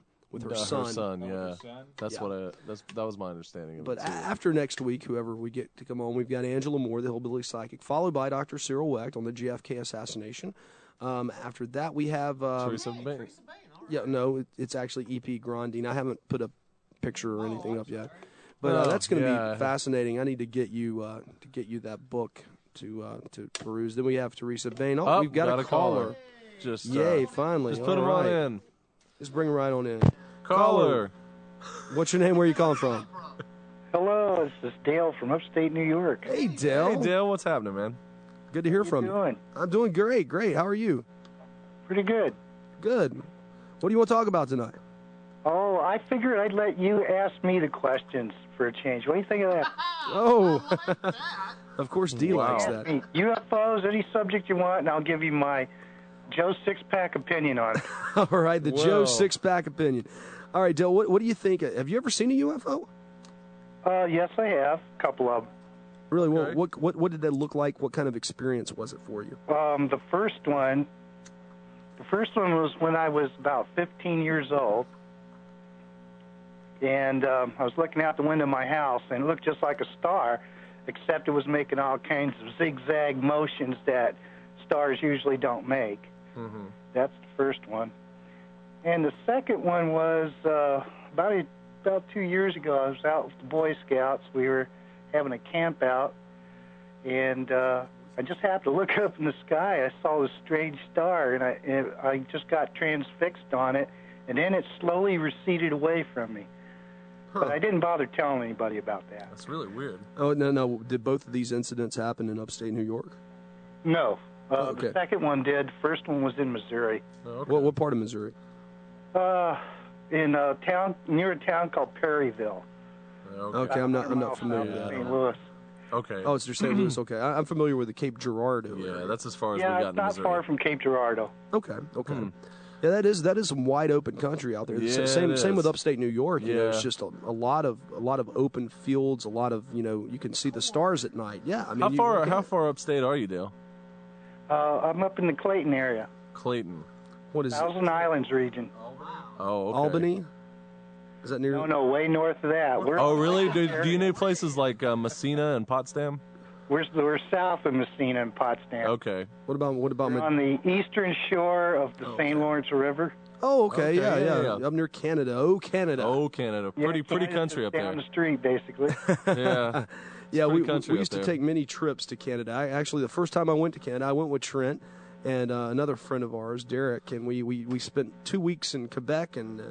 son. Her son, yeah. That's what that was my understanding of But it. But after next week, whoever we get to come on, we've got Angela Moore, the Hillbilly Psychic, followed by Dr. Cyril Wecht on the JFK assassination. After that, we have Teresa Bain. Yeah, no, it's actually E.P. Grandin. I haven't put a picture or anything up yet, but that's going to be fascinating. I need to get you that book to peruse. Then we have Teresa Bain. Oh, we've got a caller. Just yay! Finally, just put him on in. Just bring him right on in. Caller. What's your name? Where are you calling from? Hello, this is Dale from upstate New York. Hey, Dale. Hey, Dale. What's happening, man? Good to hear from you. How you doing? I'm doing great. Great. How are you? Pretty good. Good. What do you want to talk about tonight? Oh, I figured I'd let you ask me the questions for a change. What do you think of that? Oh, of course, D likes that. UFOs, any subject you want, and I'll give you my Joe Six-Pack opinion on it. All right, the Joe Six-Pack opinion. All right, Dale, what do you think? Have you ever seen a UFO? Yes, I have. A couple of them. Really? Okay. What did that look like? What kind of experience was it for you? The first one was when I was about 15 years old. And I was looking out the window of my house, and it looked just like a star, except it was making all kinds of zigzag motions that stars usually don't make. Mm-hmm. That's the first one. And the second one was about 2 years ago. I was out with the Boy Scouts. We were having a camp out, and I just happened to look up in the sky. I saw this strange star, and I just got transfixed on it, and then it slowly receded away from me. But I didn't bother telling anybody about that. That's really weird. Oh, no. Did both of these incidents happen in upstate New York? No. Okay. The second one did. The first one was in Missouri. Oh, okay. What part of Missouri? In a town near a town called Perryville. Okay, I'm not familiar with that. St. Louis. Okay. Oh, it's near St. Louis. Okay, I'm familiar with the Cape Girardeau. Yeah, that's as far as we Yeah, got in it's not Missouri. far from Cape Girardeau. Okay. Yeah, that is some wide open country out there. Yeah, same with upstate New York. You know, Yeah. it's just a lot of open fields. A lot of you can see the stars at night. Yeah, I mean, How far upstate are you, Dale? I'm up in the Clayton area. Clayton. What is Thousand Islands region. Oh, okay. Albany? Is that near? No, way north of that. Oh, really? Do you know places like Messina and Potsdam? We're south of Messina and Potsdam. Okay. What about? We're on the eastern shore of the St. Lawrence River. Oh, okay, Okay, yeah. yeah. Up near Canada. Oh, Canada. Oh, Canada. Pretty Canada's country just up down there. the street, basically. Yeah. Yeah, pretty we country used up to there. take many trips to Canada. Actually, the first time I went to Canada, I went with Trent and another friend of ours, Derek, and we spent 2 weeks in Quebec and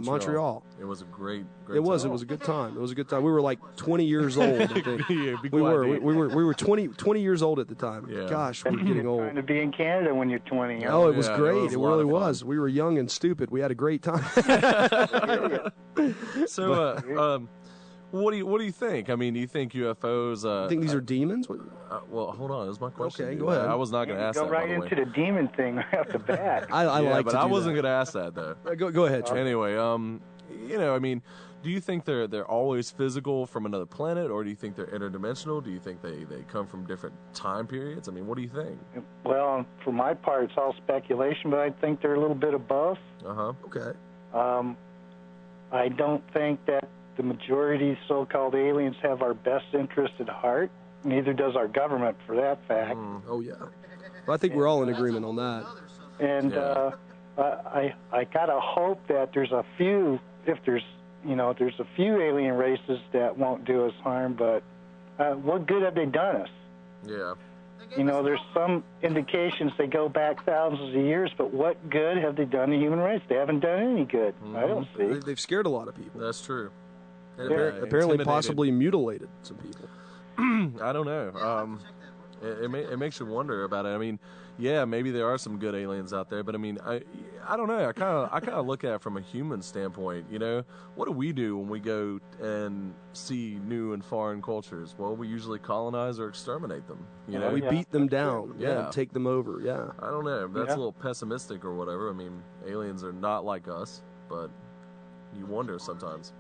Montreal. It was a great It was a good time. It was a good time. We were like 20 years old, I think. Yeah, be we quiet, were 20 years old at the time. Yeah. Gosh, we're getting old. Trying to be in Canada when you're 20. Huh? Oh, it was Yeah, great. it was It a lot really of fun. was. We were young and stupid. We had a great time. So, what do you think? I mean, do you think UFOs? I think these are demons. Well, hold on. That's my question. Okay, go ahead. I was not going to ask Go that. right by the into way. the demon thing right off the bat. I like but to I do wasn't that. going to ask that though. Go ahead, Trent. Anyway, I mean, do you think they're always physical from another planet, or do you think they're interdimensional? Do you think they come from different time periods? I mean, what do you think? Well, for my part, it's all speculation, but I think they're a little bit of both. Okay. I don't think that the majority of so-called aliens have our best interest at heart. Neither does our government, for that fact. Oh yeah. Well, I think we're all in agreement on that. And I gotta hope that there's a few, if there's a few alien races that won't do us harm. But what good have they done us? Yeah. There's some indications they go back thousands of years, but what good have they done to human race? They haven't done any good. I don't see. They've scared a lot of people. That's true. Apparently, Intimidated. possibly mutilated some people. I don't know. It makes you wonder about it. I mean, yeah, maybe there are some good aliens out there, but I mean, I don't know. I kind of look at it from a human standpoint. What do we do when we go and see new and foreign cultures? Well, we usually colonize or exterminate them. We beat them down. Yeah. And take them over. Yeah. I don't know. That's a little pessimistic or whatever. I mean, aliens are not like us, but you wonder sometimes.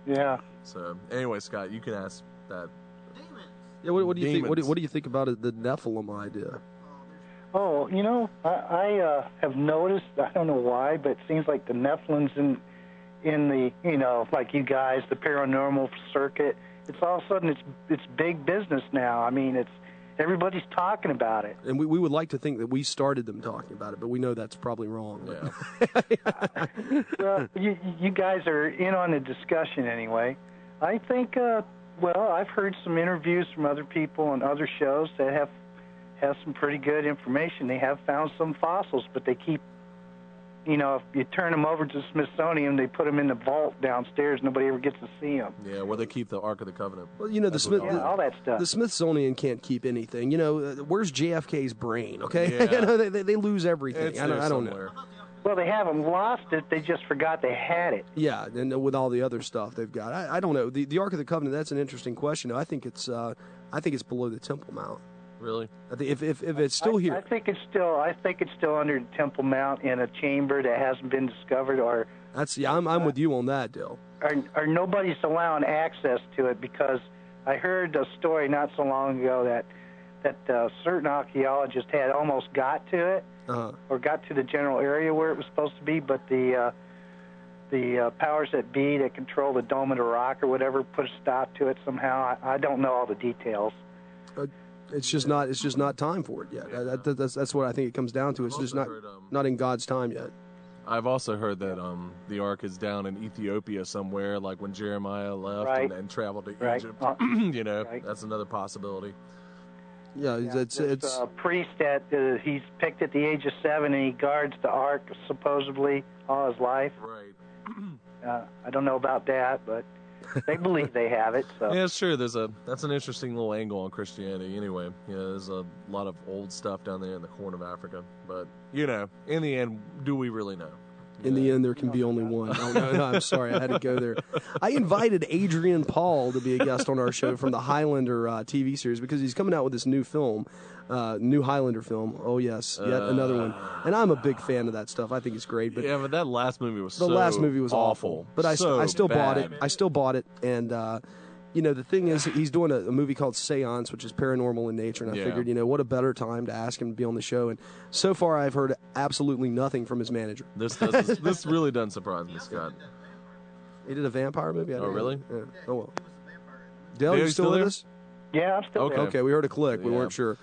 Yeah. So anyway, Scott, you can ask that Yeah, what do you think? demons. What do you think about the Nephilim idea? Oh, I have noticed. I don't know why, but it seems like the Nephilim's in the like you guys, the paranormal circuit. It's all of a sudden it's big business now. I mean, everybody's talking about it. And we would like to think that we started them talking about it, but we know that's probably wrong. Yeah. Well, you guys are in on the discussion anyway. I think. Well, I've heard some interviews from other people on other shows that have some pretty good information. They have found some fossils, but they keep, if you turn them over to the Smithsonian, they put them in the vault downstairs. Nobody ever gets to see them. Yeah, where they keep the Ark of the Covenant. Well, all that stuff. The Smithsonian can't keep anything. Where's JFK's brain? Okay, Yeah. they lose everything. It's I don't somewhere. know. Well, they haven't lost it. They just forgot they had it. Yeah, and with all the other stuff they've got, I don't know. The Ark of the Covenant. That's an interesting question. I think it's below the Temple Mount. Really? I think if it's still here, I think it's still under the Temple Mount in a chamber that hasn't been discovered, or I'm with you on that, Dale. Or nobody's allowing access to it, because I heard a story not so long ago that certain archaeologists had almost got to it, or got to the general area where it was supposed to be, but the powers that be that control the Dome of the Rock or whatever put a stop to it somehow. I don't know all the details. It's just not time for it yet. Yeah. That's what I think it comes down to. It's just not in God's time yet. I've also heard that the Ark is down in Ethiopia somewhere, like when Jeremiah left and traveled to Egypt. That's another possibility. Yeah, it's a priest that he's picked at the age of 7, and he guards the Ark supposedly all his life. Right. I don't know about that, but they believe they have it. So. Yeah, sure. That's an interesting little angle on Christianity. Anyway, there's a lot of old stuff down there in the Horn of Africa. But in the end, do we really know? In the end, there can be only one. Oh, no, I'm sorry. I had to go there. I invited Adrian Paul to be a guest on our show from the Highlander TV series, because he's coming out with this new film, new Highlander film. Oh, yes, yet another one. And I'm a big fan of that stuff. I think it's great. But but that last movie was last movie was awful. But I still bought bad. it. I still bought it. And, the thing is, he's doing a movie called Seance, which is paranormal in nature. And I figured, what a better time to ask him to be on the show. And so far, I've heard absolutely nothing from his manager. This really doesn't surprise me, Scott. He did a vampire movie? Oh, really? Yeah. Oh, well. Dale, you still with us? Yeah, I'm still there. Okay, we heard a click. We weren't sure.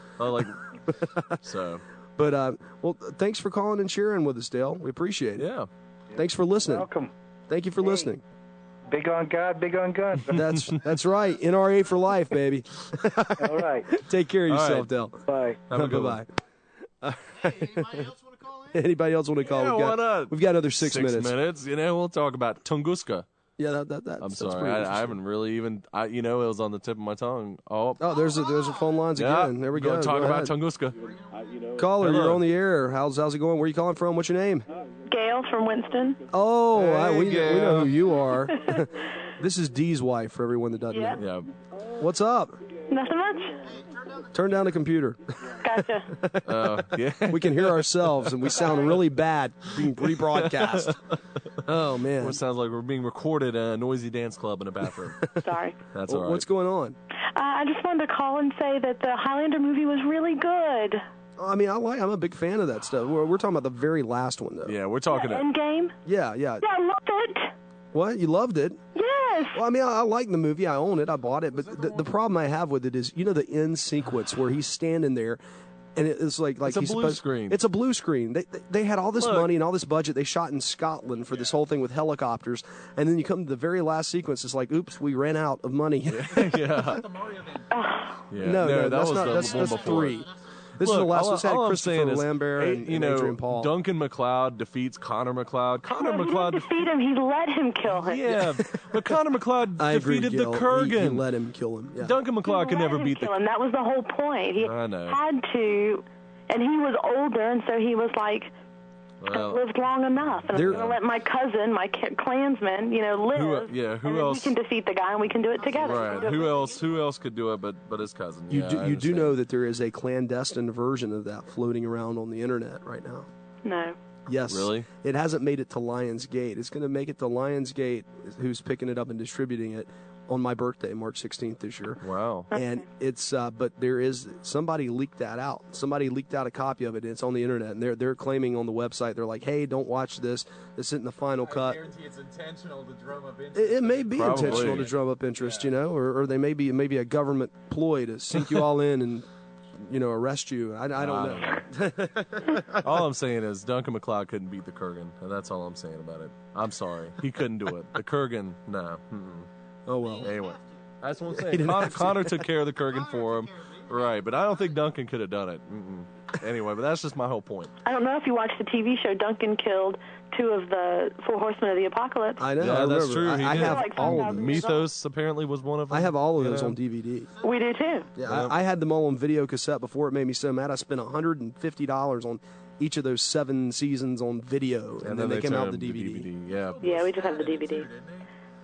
So. But, thanks for calling and sharing with us, Dale. We appreciate it. Yeah. Thanks for listening. Welcome. Thank you for listening. Big on God, big on gun. That's right. NRA for life, baby. All right. Take care of yourself, right. Dale. Bye. Bye-bye. Anybody else want to call in? Anybody else want to call? Yeah, why not? We've got another 6 minutes. 6 minutes. We'll talk about Tunguska. Yeah, I'm that's sorry. pretty I haven't really even. It was on the tip of my tongue. Oh, there's a phone lines again. There we go. Talk Go about ahead. Tunguska. Caller, Hello. you're on the air. How's it going? Where are you calling from? What's your name? Gail from Winston. Oh, Hey, we Gail. know who you are. This is Dee's wife, for everyone that doesn't know. Yeah. What's up? Nothing much. Turn down the computer. Gotcha. Yeah. We can hear ourselves, and we sound really bad being rebroadcast. Oh, man. Well, it sounds like we're being recorded at a noisy dance club in a bathroom. Sorry. That's all right. What's going on? I just wanted to call and say that the Highlander movie was really good. I mean, I'm a big fan of that stuff. We're talking about the very last one, though. Yeah, we're talking. Endgame? Yeah. Yeah, I loved it. What? You loved it? Yes. Well, I mean, I like the movie. I own it. I bought it. But the problem I have with it is, the end sequence where he's standing there, and it's like It's a he's blue supposed, screen. It's a blue screen. They had all this money and all this budget. They shot in Scotland for this whole thing with helicopters, and then you come to the very last sequence. It's like, oops, we ran out of money. Yeah. No, that's not. the one That's before. 3. This is the last one. This had all I'm Christopher saying is, Lambert and Adrian Paul. Duncan MacLeod defeats Connor MacLeod. Connor He MacLeod. didn't defeat him. He let him kill him. Yeah, but Connor MacLeod I agree, defeated Gil. the Kurgan. He let him kill him. Yeah. Duncan MacLeod could never beat kill him. That was the whole point. He I know. had to, and he was older, and so he was like, Well, lived long enough, and I'm going to let my cousin, my Klansman, live. Who and else? Then we can defeat the guy, and we can do it together. Right. Who else could do it but his cousin? You Yeah, I do understand. know that there is a clandestine version of that floating around on the internet right now. No. Yes. Really? It hasn't made it to Lionsgate. It's going to make it to Lionsgate, who's picking it up and distributing it, on my birthday, March 16th this year. Wow. And it's but there is somebody leaked that out. Somebody leaked out a copy of it, and it's on the internet. And they're claiming on the website, they're like, "Hey, don't watch this. This isn't the final cut." I guarantee it's intentional to drum up interest. It may be intentional to drum up interest, or they may be a government ploy to sink you all in and arrest you. I don't know. All I'm saying is Duncan MacLeod couldn't beat the Kurgan, and that's all I'm saying about it. I'm sorry, he couldn't do it. The Kurgan, nah. Oh well. Anyway, that's what I'm saying. Connor took care of the Kurgan for him, right? But I don't think Duncan could have done it. Anyway, but that's just my whole point. I don't know if you watched the TV show. Duncan killed 2 of the 4 horsemen of the apocalypse. I know. Yeah, that's true. I have all of them. Mythos apparently was one of them. I have all of those on DVD. We do too. Yeah, I had them all on video cassette before. It made me so mad. I spent $150 on each of those 7 seasons on video, and then they came out the DVD. Yeah, we just have the DVD.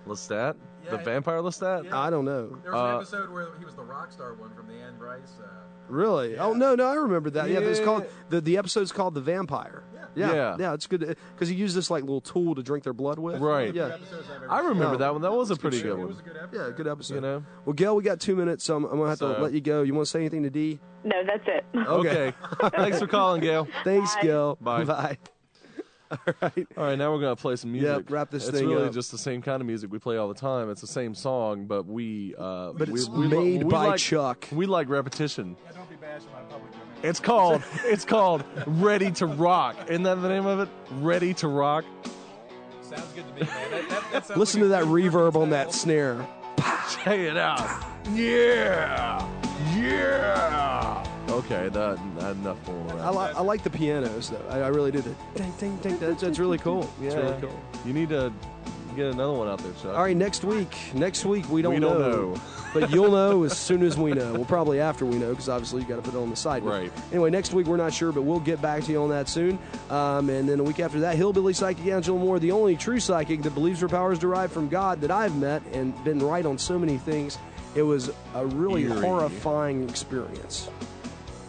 Lestat? The vampire Lestat? I don't know. There was an episode where he was the rock star one from the Anne Bryce. Really? Yeah. Oh no, I remember that. Yeah, it's called the episode's called The Vampire. Yeah, it's good because he used this like little tool to drink their blood with. Right. Yeah. I remember that one. That was a pretty good one. It was a good episode. Yeah, good episode. Well, Gail, we got 2 minutes, so I'm gonna have to let you go. You want to say anything to Dee? No, that's it. Okay. Thanks for calling, Gail. Thanks, Gail. Bye. Bye. All right, now we're going to play some music. Yep, wrap this it's thing really up. just the same kind of music we play all the time. It's the same song, but it's made by Chuck. We like repetition. Yeah, don't be bashing my public domain. It's called Ready to Rock. Isn't that the name of it? Ready to Rock? Sounds good to me, man. That sounds Listen like to that reverb on that snare. Check it out. Yeah. Okay, that enough fooling around. I like the pianos though. I really do. The ding ding ding. That's really cool. It's really cool. You need to get another one out there, Chuck. All right, next week we don't know. But you'll know as soon as we know. Well, probably after we know, because obviously you got to put it on the site. Right. Anyway, next week we're not sure, but we'll get back to you on that soon. And then a week after that, Hillbilly Psychic Angela Moore, the only true psychic that believes her powers derived from God that I've met and been right on so many things. It was a really horrifying experience.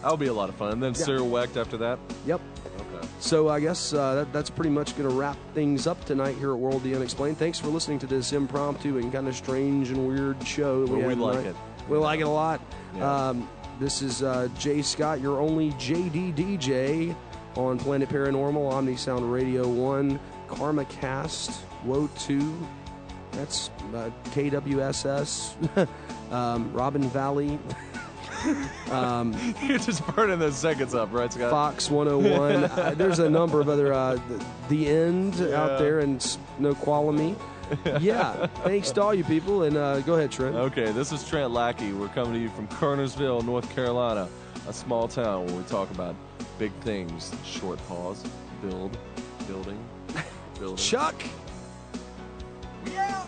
That'll be a lot of fun. And then Cyril Wecht after that? Yep. Okay. So I guess that's pretty much going to wrap things up tonight here at World the Unexplained. Thanks for listening to this impromptu and kind of strange and weird show that we had like tonight. it. We like it a lot. Yeah. This is Jay Scott, your only JD DJ on Planet Paranormal, Omni Sound Radio 1, Karma Cast, Woe 2. That's KWSS, Robin Valley. You're just burning those seconds up, right, Scott? Fox 101. There's a number of other The End out there, and No Quality. Yeah, thanks to all you people, and go ahead, Trent. Okay, this is Trent Lackey. We're coming to you from Kernersville, North Carolina, a small town where we talk about big things. Short pause, building. Chuck! Yeah.